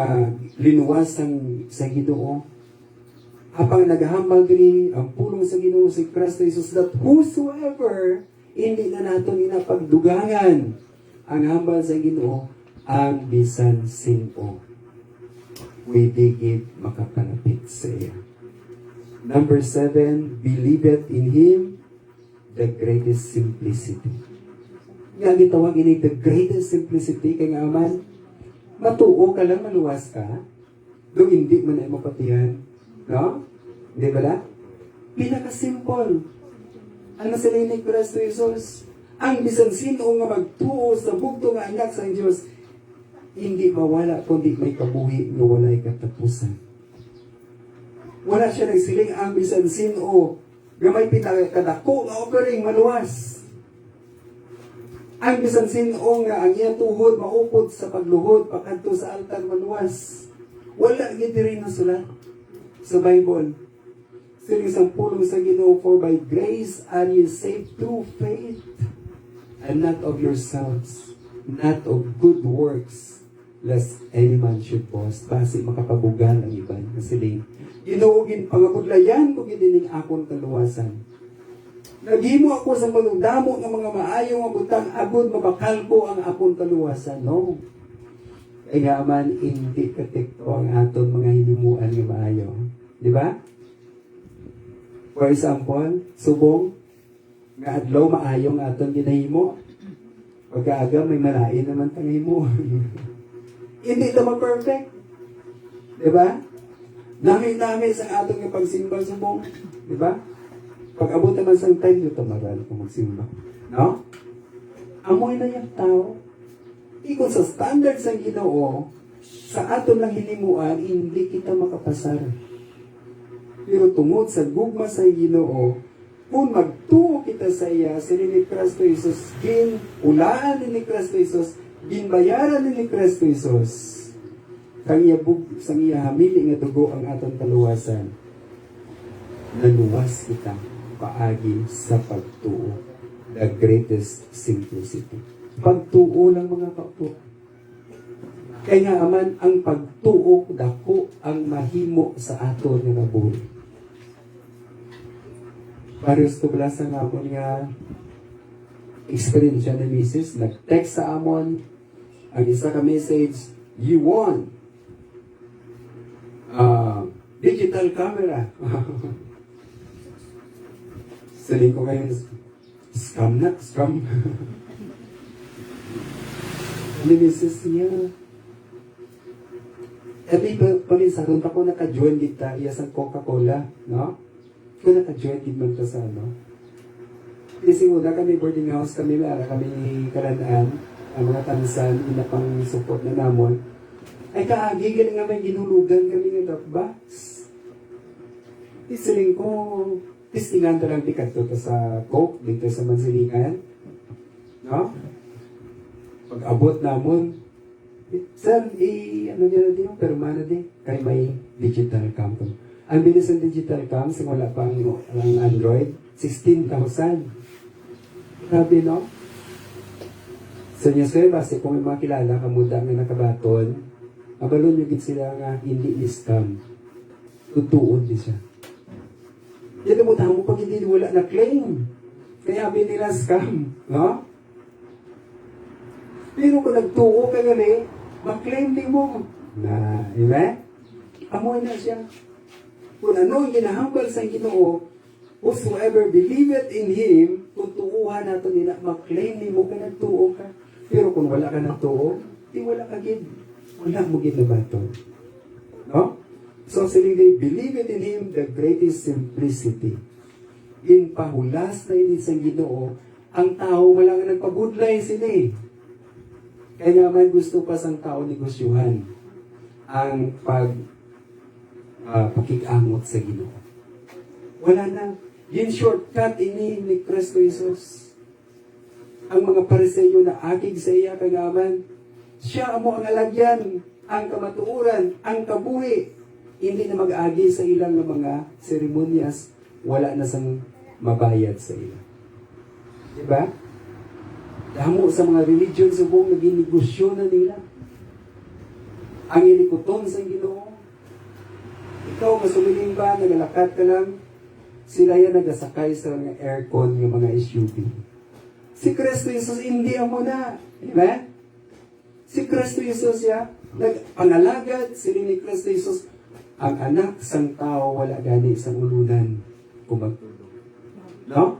linuwasang sa Ginoo. Habang naghahambal diri ang pulong sa Ginoo si Kristo Jesus, that whosoever hindi na naton inapagdugangan ang hambal sa Ginoo, ang bisan sino. We digit makapalapit sa iya. Number 7, believe it in Him, the greatest simplicity. Nga gitawag ini the greatest simplicity kay nga man matuo ka lang, maluwas ka, do hindi man ay mapatihan, no? Di ba la? Pinaka-simple. Ano sila ni Kristo Jesus? Ang bisan sino nga magtuo sa bugto nga anak sa Diyos, hindi mawala kundi may kabuhi nga walay katapusan. Wala siya nagsiling ang bisan sino nga may pinakadako nga offering maluwas. Ang bisan sino nga ang iyang tuhod maupod sa pagluhod pakadto sa altar maluwas. Wala gid diri na sulat sa Bible. Siling isang pulong sa Ginoo, for by grace are you saved through faith, and not of yourselves, not of good works, lest any man should boast. Basi makapabugan ang iban. Kasi ginuugin pangabudlayan ko gidining akon kaluwasan. Naghimo ako sa manudamo ng mga maayong nga butang agud mabakal ko ang akon kaluwasan. No. Kaya man hindi katikto ang aton mga hinimuan nga maayo. Di ba? For example, subong nga adlaw maayo nga aton ginahimo. Pagkaaga may malain naman tangimo. Hindi ito mag-perfect. Di ba? Nami-nami sa atong pagsimba subong. Di ba? Pag abot naman sa time, ito magal kung magsimba. No? Amoy na yung tao. Ikon sa standard sa Ginoo, sa aton lang hinimuan, hindi kita makapasar. Pero tungod sa gugma sa Ginoo, kung magtuo kita sa iya, sila ni Kristo Jesus, ulaan ni Kristo Jesus, ginbayaran ni Kristo Jesus, kang iya sang iya hamili nga dugo ang aton kaluwasan, naluwas kita paagi sa pagtuo. The greatest simplicity. Pagtuo lang mga kaupo. Kaya nga aman, ang pagtuo, dako ang mahimo sa aton nga nabuhi. Varios tublasan nga amon nga experience ni Mrs. Nag-text sa amon ang isa ka message, you won digital camera. Saling ko ngayon, scam na, scam. Ni Mrs. niya, panisaron pa ko naka-join kita, iyas ang Coca-Cola, no? Kung naka-join din man to sa ano. Kasi muna kami boarding house, kami kalandaan, ang mga tansan, inapang support na namon. Ay kaagi, galing nga may ginulugan kami ng box. Isiling ko, tistingan to lang tikat to sa Coke, dito sa Mansilingan. No? Pag-abot namon, sir, ano nyo na din, pero mana din, kay may digital cam to. Ang bilis ng digital cam, wala pang ang Android, 16,000. Grabe, no? So niya, sir, base kung may mga kilala, kamuda nga nakabaton, abalon yung sila nga hindi ni-scam. Tutuon din siya. Yan mo pag hindi wala na claim. Kaya nila scam, no? Pero kung nagtuo ka gali, maklaim din mo na, amen? Amoy na siya. Kung ano ang ginahambal sa Ginoo, whosoever believeth in Him, kung tuuhan nato nila, maklaim din mo ka nagtuo ka. Pero kung wala ka nagtuo, di wala ka gid. Wala mo gid na bato. No? So, siling they believe it in Him, the greatest simplicity. In pahulas na ini sa Ginoo, ang tao wala nga nagpabudlay sila eh. Kaya naman gusto pa sang tao negosyuhan ang pakikangot sa Ginoo. Wala na. Yung shortcut ini ni Kristo Jesus. Ang mga Pariseyo na akig sa iya kagaman, siya amo ang alagyan, ang kamatuuran, ang kabuhi. Hindi na mag-agi sa ilang mga seremonyas, wala na sang mabayad sa ila. Diba? Damo sa mga religion subong naging negosyo na nila. Ang inikuton sa Ginoo. Ikaw, masumiling ba, nagalakad ka lang, sila yan nagasakay sa mga aircon ng mga SUV. Si Kristo Jesus, hindi mo na. Diba? Si Kristo Jesus, nagpangalagad, sila ni Kristo Jesus, ang anak sang tao, wala gani sa ulunan kumagtulog. No?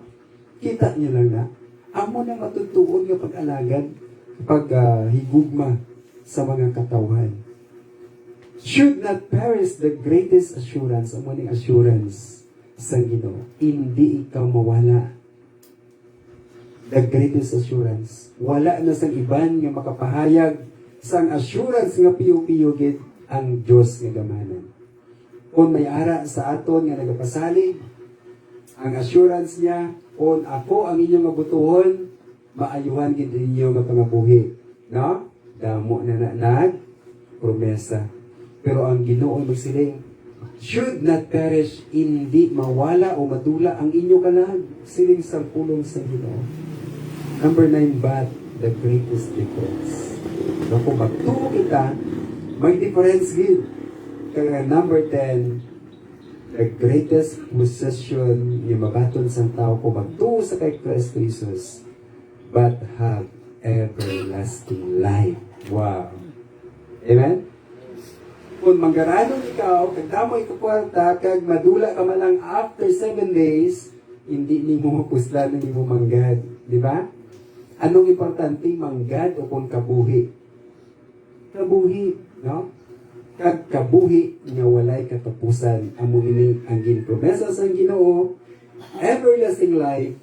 Kita niyo lang na, amo na matutuon nga pag-alagad, higugma sa mga katawhan. Should not perish the greatest assurance, amo ning assurance sa Ginoo. Hindi ikaw mawala. The greatest assurance. Wala na sang iban nga makapahayag sang assurance nga piyo-piyo gid ang Dios nga gamanan. Kung may ara sa aton nga nagapasalig, ang assurance niya, kung ako ang inyong mabutuhon, maayuhan gid ninyo nga pangabuhi. No? Damo na promesa. Pero ang Ginoo magsiling, should not perish, hindi mawala o madula ang inyo kalag. Siling sa pulong sa Ginoo. Number 9, but the greatest difference. So kung magtuo kita, may difference gid. Kaya number 10, the greatest possession yung mabaton sa tao kung magtuo sa kay Kristo Jesus, but have everlasting life. Wow. Amen? Kung manggaranong ikaw, kagdamo ikakwarta, kag madula ka man lang after 7 days, hindi ni mo mapuslan, hindi mo manggad. Di ba? Anong importante, manggad o kung kabuhi? Kabuhi, no? Kag kabuhi nga walay katapusan, amo ini ang ginpromesa sa Ginoo, everlasting life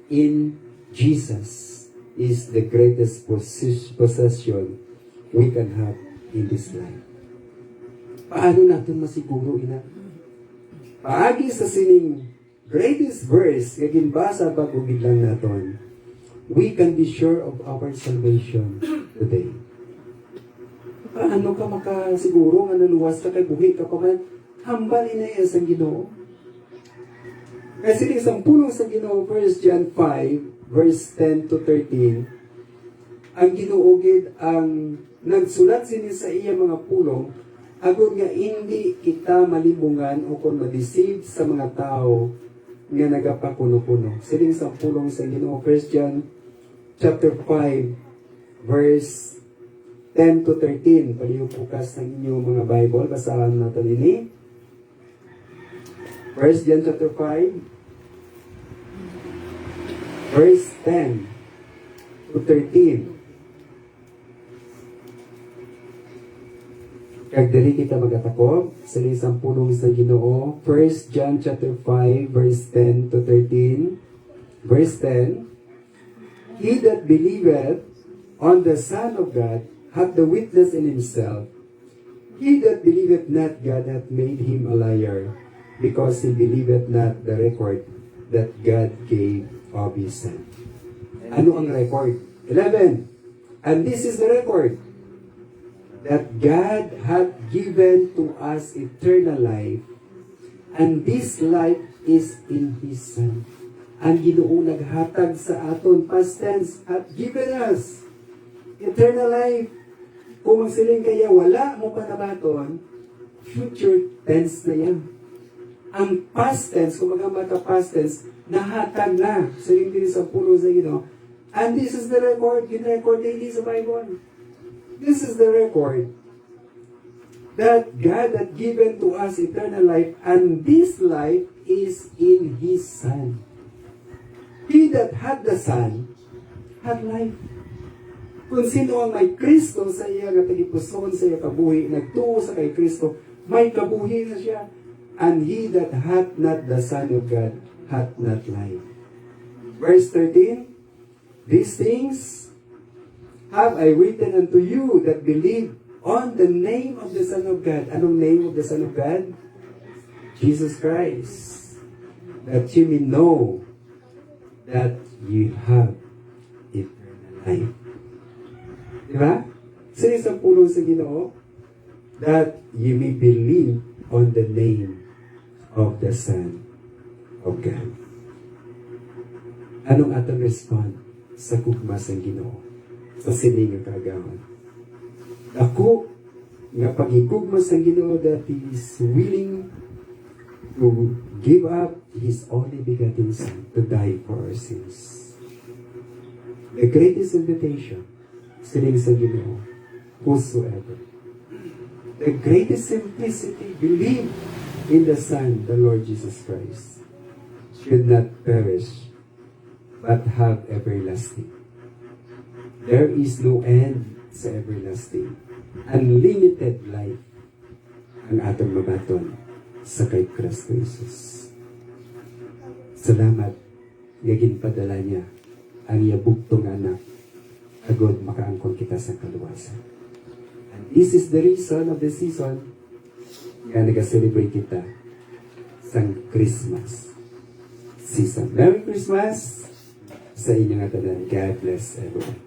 in Jesus is the greatest possession we can have in this life. Paano natin masiguro ina? Paagi sa sining greatest verse nga ginbasa bago biglang naton, we can be sure of our salvation today. Paano ka makasiguro nga naluwas ka kay buhi ka pa man? Hambal ina sa Ginoo. Kasi isang pulong sa Ginoo, 1 John 5, verse 10 to 13, ang Ginoo gid ang nagsulat sini sa iya mga pulong, agud nga hindi kita malibungan o kung ma-deceive sa mga tao nga nagapakuno-kuno. Siling sa pulong sa Ginoo, 1 John chapter 5, verse 10 to 13. Palihog bukas ng inyong mga Bible. Basahan natin ini. 1 John chapter 5, verse 10 to 13. Kag dali kita magatakop sa isang pulong sa Ginoo. 1 John chapter 5, verse 10 to 13. Verse 10, He that believeth on the Son of God hath the witness in himself. He that believeth not God hath made him a liar, because he believeth not the record that God gave of his Son. Ano ang record? 11. And this is the record, that God hath given to us eternal life, and this life is in His Son. Ang Ginoo naghatag sa aton, past tense, hath given us eternal life. Kung magsiling kaya wala mo pa nabaton, future tense na yan. ang past tense, kung mga past tense, nahatag na. So yung din sa puno sa Ginoo. And this is the record, gin-record daily sa Bible. This is the record that God had given to us eternal life, and this life is in His Son. He that had the Son had life. Kung sino ang may Kristo sa iya, nga tagipuson sa iya kabuhi, nagtuo sa kay Kristo, may kabuhi na siya. And he that hath not the Son of God hath not life. Verse 13, these things have I written unto you that believe on the name of the Son of God. Anong name of the Son of God? Jesus Christ. That you may know that you have eternal life. Diba? So isang puno sa Ginoo, that you may believe on the name of the Son of God. Anong atong respond sa kugma sa Ginoo? Sa sining nga kaagawan. Ako, nga pagigugma sa Ginoo that He is willing to give up His only begotten Son to die for our sins. The greatest invitation, sining sa Ginoo, whosoever. The greatest simplicity, believe in the Son, the Lord Jesus Christ, should not perish, but have everlasting. There is no end sa everlasting. Unlimited life ang atong mabaton sa kay Kristo Jesus. Salamat, gagin padala niya ang iyabugtong anak agod makaangkon kita sa kaluwasan. And this is the reason of the season nga nag-celebrate kita sa Christmas season. Merry Christmas sa inyong atanan. God bless everyone.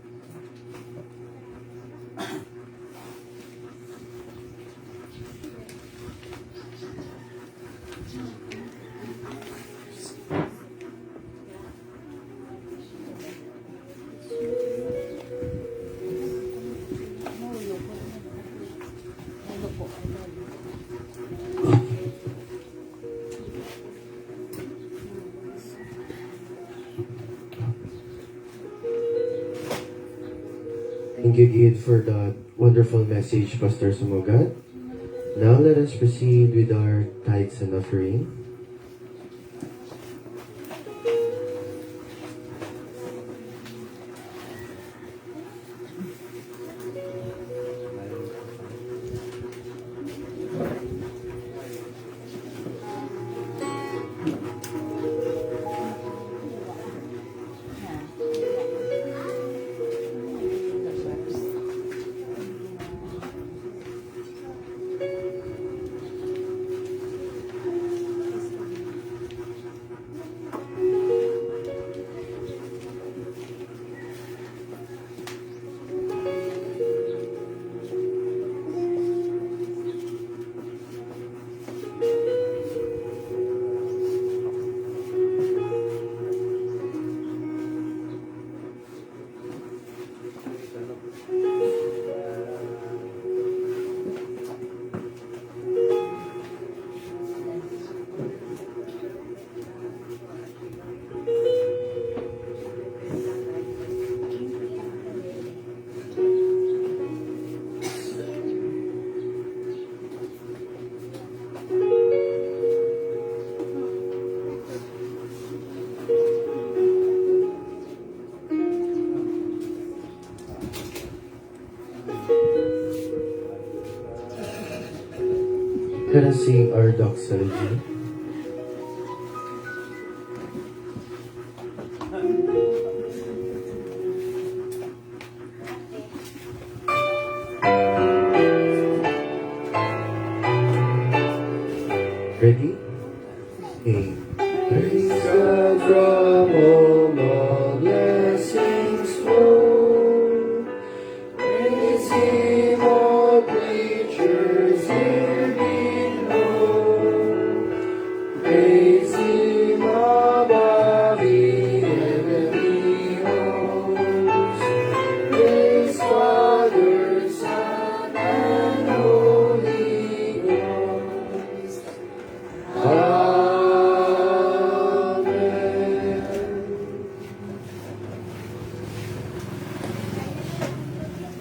Thank you, Gid, for that wonderful message, Pastor Sumogat. Now let us proceed with our tithes and offering. Let us sing our doxology. Ready? Sing. Praise God from whom all blessings flow. Praise Him, all creatures here below. Praise Him above the heavenly hosts. Praise Father, Son, and Holy Ghost.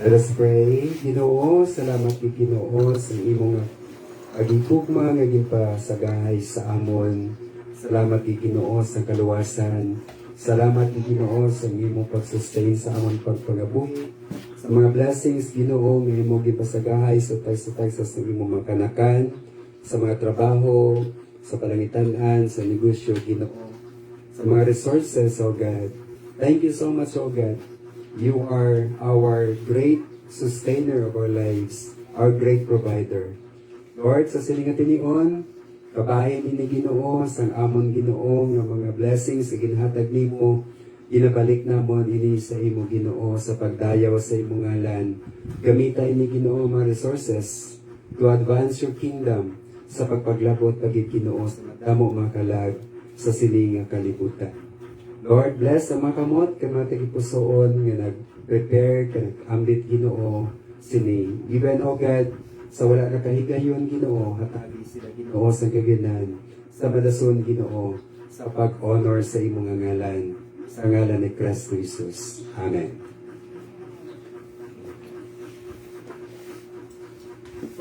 Let us pray. Ginoo, salamat kay Ginoo sa imong agitugma nga ginpasagahay sa amon. Salamat kay Ginoo sa kaluwasan. Salamat kay Ginoo sa imong pag-sustain sa amon pagpangabuhi. Sa mga blessings Ginoo nga imong gipasagahay sa tagsa sa imong mga kanakan, sa mga trabaho, sa palangitan-an, sa negosyo Ginoo, sa mga resources, O God. Thank you so much, O God. You are our great sustainer of our lives, our great provider. Lord, sa silingan tinion, kabayan ni Ginoo, sang amon Ginoo, nga mga blessings sa ginhatag nimo, ginabalik namon ini sa imo Ginoo sa pagdayaw sa imong ngalan. Gamitan ni Ginoo mga resources to advance your kingdom sa pagpaglabot pagit Ginoo sa damo mga kalag sa silingang kalibutan. Lord, bless ang mga kamot, mga tagipusoon nga nag-prepare, ka nag-ambit Ginoo, sini. Even, O God, sa wala na kahigayon Ginoo, hatabi sila Ginoo sa kaganan, sa madason Ginoo, sa pag-honor sa imong ngalan, sa ngalan ni Kristo Jesus. Amen.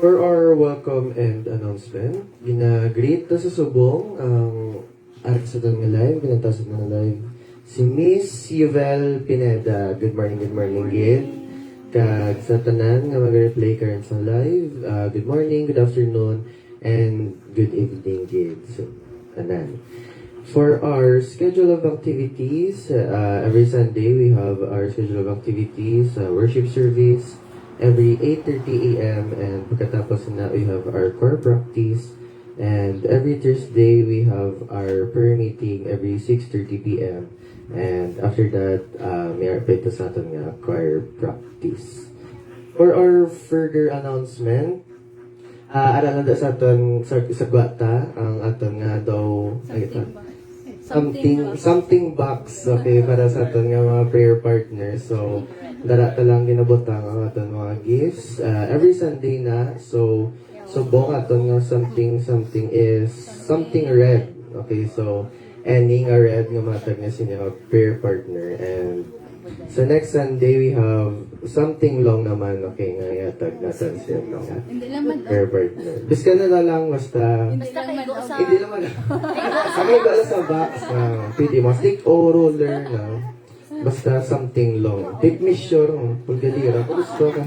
For our welcome and announcement, gina-greet na sa subong ang art sa nga live, pinantasod na live. Si Miss Yuvel Pineda. Good morning, Gid. Kag sa tanan nga mag-replay karon sa live. Good morning, good afternoon, and good evening, Gid. So, tanan. For our schedule of activities, every Sunday we have our schedule of activities, worship service, every 8:30 a.m. and pagkatapos na we have our core practice, and every Thursday we have our prayer meeting every 6:30 p.m. and after that may pwede sa aton nga choir practice. For our further announcement, ara na sa aton sa gwata ang aton nga daw something box, okay, para sa aton nga mga prayer partners. So dara ta lang ginabutang ang aton mga gifts every Sunday na. So bong aton nga something is something red, okay. So ending a red nga matag nga siya prayer partner, and so next Sunday we have something long naman, okay, nga yatag natin siya prayer partner. Biska na lang basta hindi naman kami bala sa box na pwede mo stick o roller na basta something long. Take measure pagdalira ko gusto ka.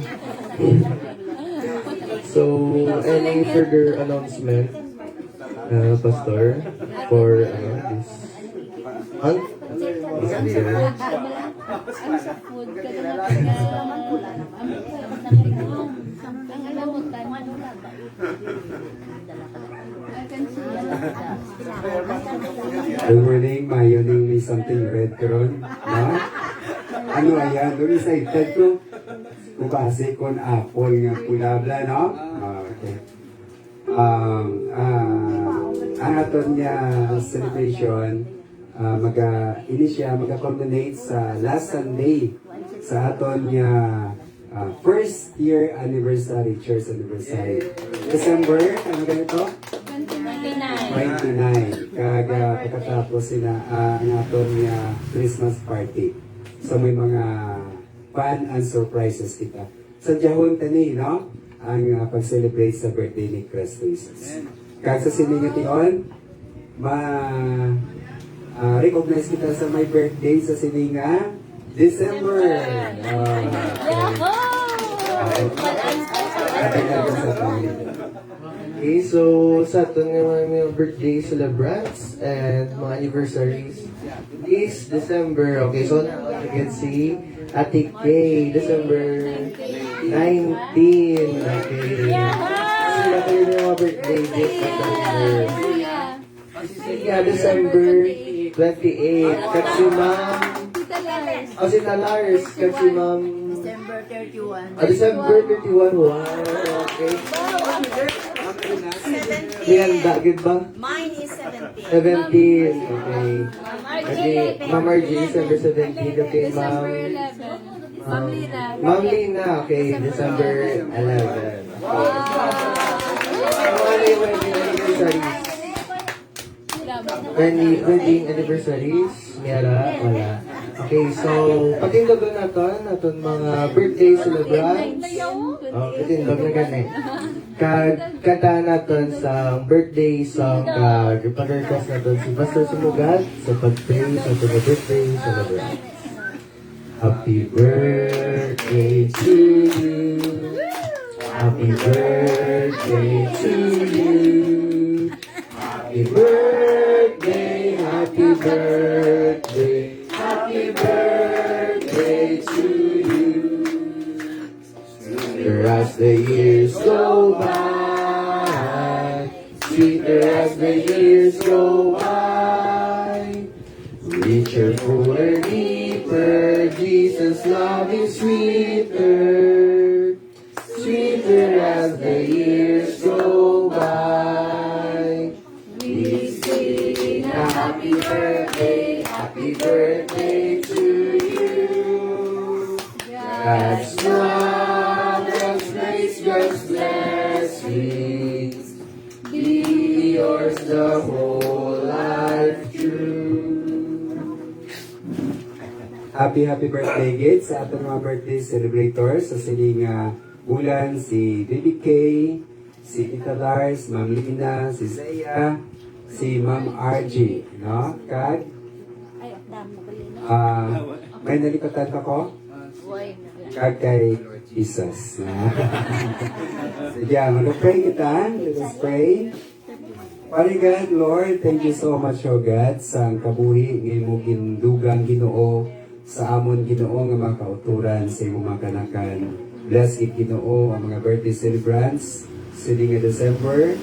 So any further announcement, Pastor, for this month? Good morning, mayoning may something red karon. No? Ano ayan? Doon excited ko. Kubase kon apple nga pulabla, no? Okay. Ang aton niya celebration, maga-culminate sa last Sunday sa aton niya first year anniversary, church anniversary. December, ano ganito? 29. Kaga pagkatapos sila ang aton niya Christmas party. So may mga fun and surprises kita. Sa Jahon tani, no? Ang pag-celebrate sa birthday ni Kristo Jesus. Kag sa siningation, recognize kita sa my birthday sa sininga, December. Okay, so sa aton nga mga birthday celebrants and mga anniversaries this December. Okay, so you can see Ate Kay, December 19. Okay. Sila kayo na mga birthday this December. Yeah, December 28. Kasi ma'am, si Lars, kasi ma'am, December 31. December 31. Wow, okay. Handa, good ba? Mine is 17. 17, okay. Okay, Ma'am Margie, December 17, okay, Ma'am. Ma'am Lina, okay, December 11. Ano yung wedding anniversaries? Wedding anniversaries? Mera, wala. Okay, so patindogon naton mga birthday celebrants. Oh, patindog na gani. Kanta naton sa birthday song kag ipag-request naton si Pastor Sumugat sa pag-pray sa mga birthday celebrants. Happy birthday to you. Happy birthday to you. Happy birthday, happy birthday, happy birthday to you. Sweeter as the years go by, sweeter as the years go by, richer, fuller, deeper, Jesus' love is sweeter, sweeter as the years go by. We sing a happy birthday to you. God's love, God's grace, God's blessings be yours the whole life through. Happy birthday, kids, sa atong mga birthday celebrators. Sa siling Ulan, si Baby Kay, si Tita Lars, Ma'am Lina, si Zaya, si Ma'am RG, no? Kag, may nalikatan ka ko? Kag kay Jesus. Sige, mag-pray kita. Let us pray. Father God, Lord, thank you so much, O God, sa kabuhi ngayon mo gindugang Ginoo sa amon Ginoo nga mga kauturan sa imong mga kanakan. Bless it, Ginoo, ang mga birthday celebrants sini nga December.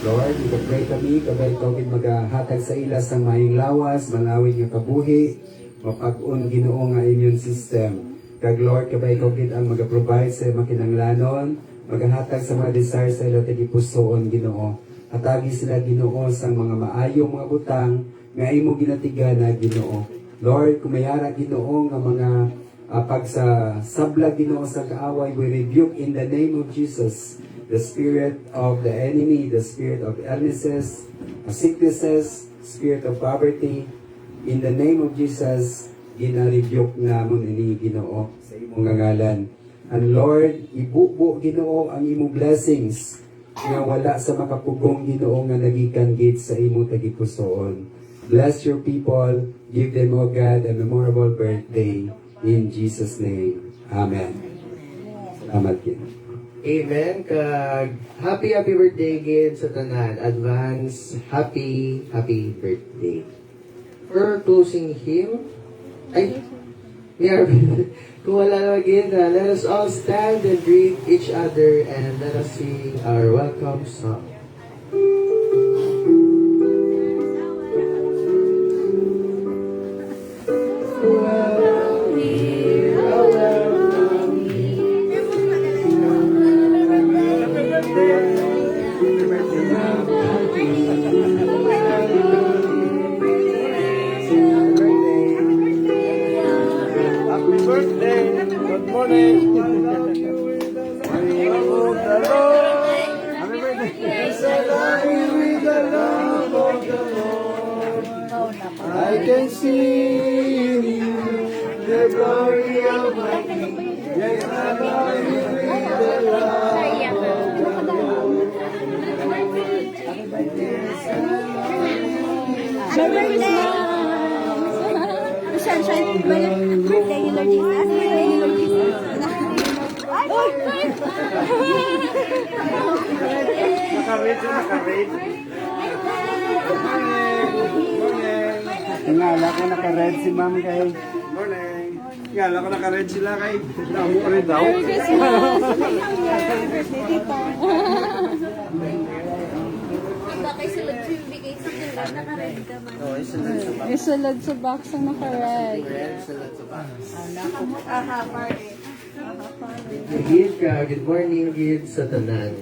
Lord, ipag-pray kami, kabay kawin maghahatag sa ilas ng maayong lawas, malawig nga kabuhi, mapag-un Ginoo nga immune system. Kag Lord, kabay kawin ang mag-provide sa makinanglanon, maghahatag sa mga desire sa ilo tigipusoon Ginoo. Hatagi sila Ginoo sa mga maayong mga butang nga imo ginatiga na Ginoo. Lord, kumayara Ginoo nga mga pag sa sabla Ginoo sa kaaway, we rebuke in the name of Jesus the spirit of the enemy, the spirit of illnesses, sicknesses, spirit of poverty. In the name of Jesus, gina-rebuke namon ini Ginoo sa imong ngalan. And Lord, ibubo Ginoo ang imong blessings nga wala sa makapugong Ginoo nga nagikan gate sa imong tagipusoon. Bless your people, give them, O God, a memorable birthday. In Jesus' name. Amen. Salamat kin. Amen. Kag happy birthday again sa tanan. Advance happy birthday. For closing hymn, kung wala na again, let us all stand and greet each other and let us sing our welcome song. Happy birthday! Good morning! Happy birthday! With the love of the Lord, I can see in you the glory of my King. Yes, I love you with the love of the Lord. Merry Christmas! Sunshine, birthday ni Lord Jesus. Birthday ni Lord Jesus. Naka-red. Tingala ko naka-red si ma'am kay. Morning. Tingala ko naka-red sila kay. Damo ka rin daw. Merry Christmas! Happy birthday, tita. Bakit sulod yung bigay sa kila, naka-red ka man. Isulod sa box na naka-red. Good morning, Gid sa tanan.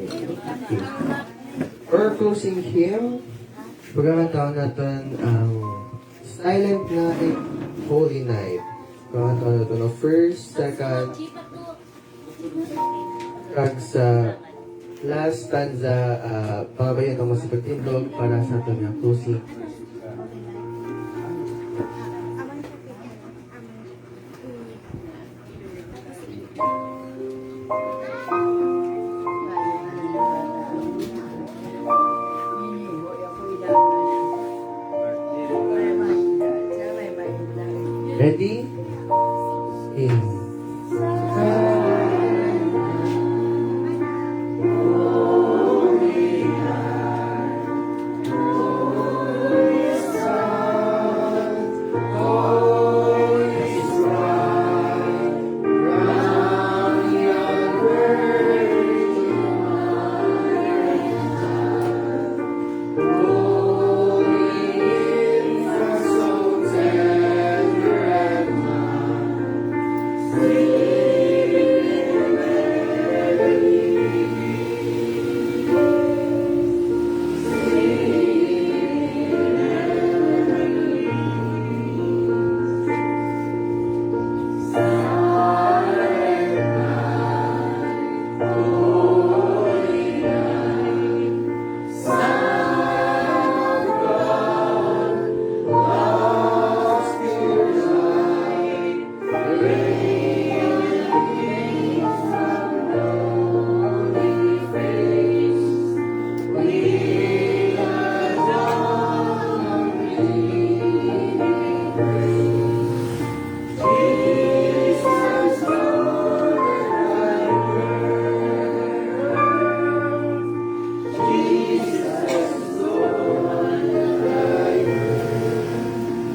For closing hymn, pagkakataon natin ang Silent Night, Holy Night. Pagkakataon natin ang first, second, kag sa last stanza, pangabayan ang masipagtindog para sa atin ang closing. Ready? In.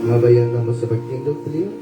Mabayan naman sa pagtindog, Leo.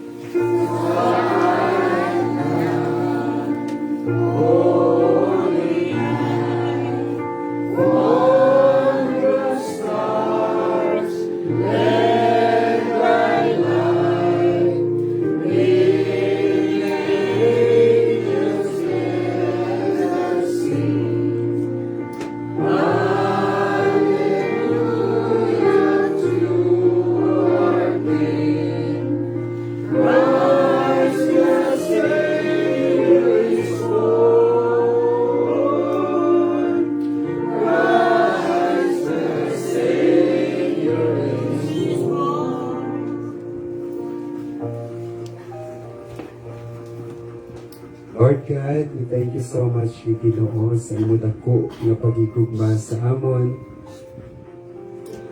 Lord God, we thank you so much, Ginoo, sa imo dako nga pagigugma sa amon,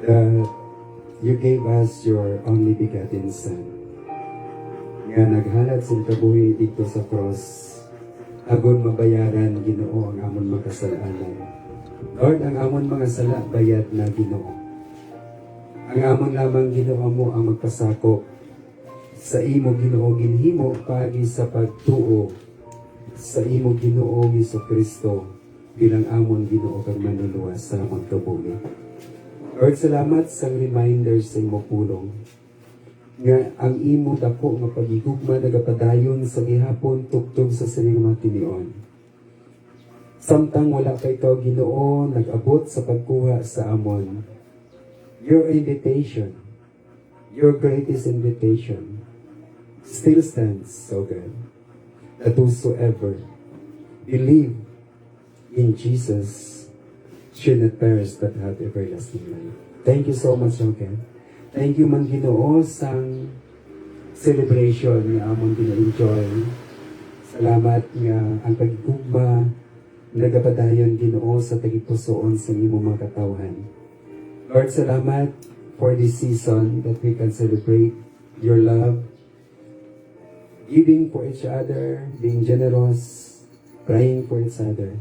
that you gave us your only begotten Son, nga naghalad sa kabuhi dito sa cross, agon mabayaran, Ginoo, ang amon mga kasalanan. Lord, ang amon mga sala, bayad na, Ginoo. Ang amon lamang, Ginoo mo, ang magpasakop sa imo, Ginoo, ginhimo, pagi sa pagtuo sa imo, Ginoo Jesucristo, bilang amon, Ginoo, kag manuluwas sa amon kabuhi. Lord, salamat sa reminder sa imo pulong nga ang imo dako nga pagigugma nagapadayon sa gihapon tugtog sa sining mga tinion. Samtang wala kay ikaw, Ginoo, nag-abot sa pagkuha sa amon. Your invitation, your greatest invitation, still stands, O God, that whosoever believe in Jesus should not perish but have everlasting life. Thank you so much, O God. Thank you man, Ginoo, sa celebration nga among gina-enjoy. Salamat nga ang pagigugma nagapadayon, Ginoo, sa tagipusoon sa imo mga katawhan. Lord, salamat for this season that we can celebrate your love, giving for each other, being generous, praying for each other.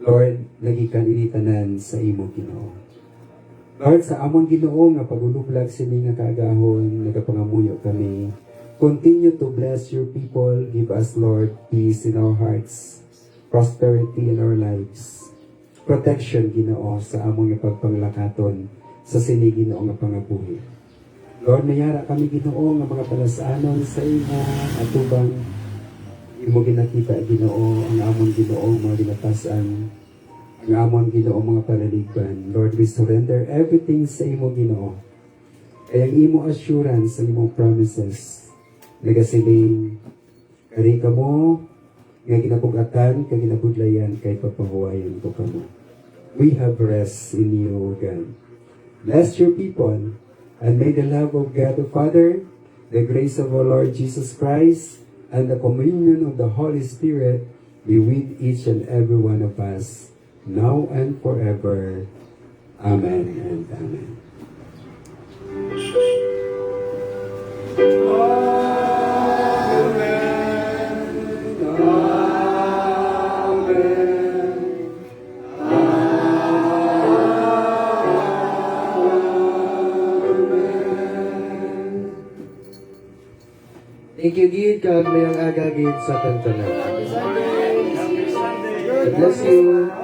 Lord, nagikan initanan sa imo, Ginoo. Lord, sa among Ginoo nga pagulublag sini nga kaagahon, nagapangamuyo kami. Continue to bless your people. Give us, Lord, peace in our hearts, prosperity in our lives, protection, Ginoo, sa among ipagpanglakaton sa sini, Ginoo, nga pangabuhi. Lord, mayara kami, Ginoo, nga mga palasanon sa imo, atubang imo ginakita, Ginoo, ang amon, Ginoo, mga ginatasan, ang amon, Ginoo, mga palaligban. Lord, we surrender everything sa imo, Ginoo. Kaya ang imo assurance, ang imo promises, nagasiling, kari ka mo, nga ginabugatan, kag ginabudlayan, kay papahuwayan ko ka mo. We have rest in you, God. Bless your people, and may the love of God the Father, the grace of our Lord Jesus Christ, and the communion of the Holy Spirit be with each and every one of us, now and forever. Amen and amen. Thank you, Gid. Kag may ang aga, Gid, sa tantanan. God bless you.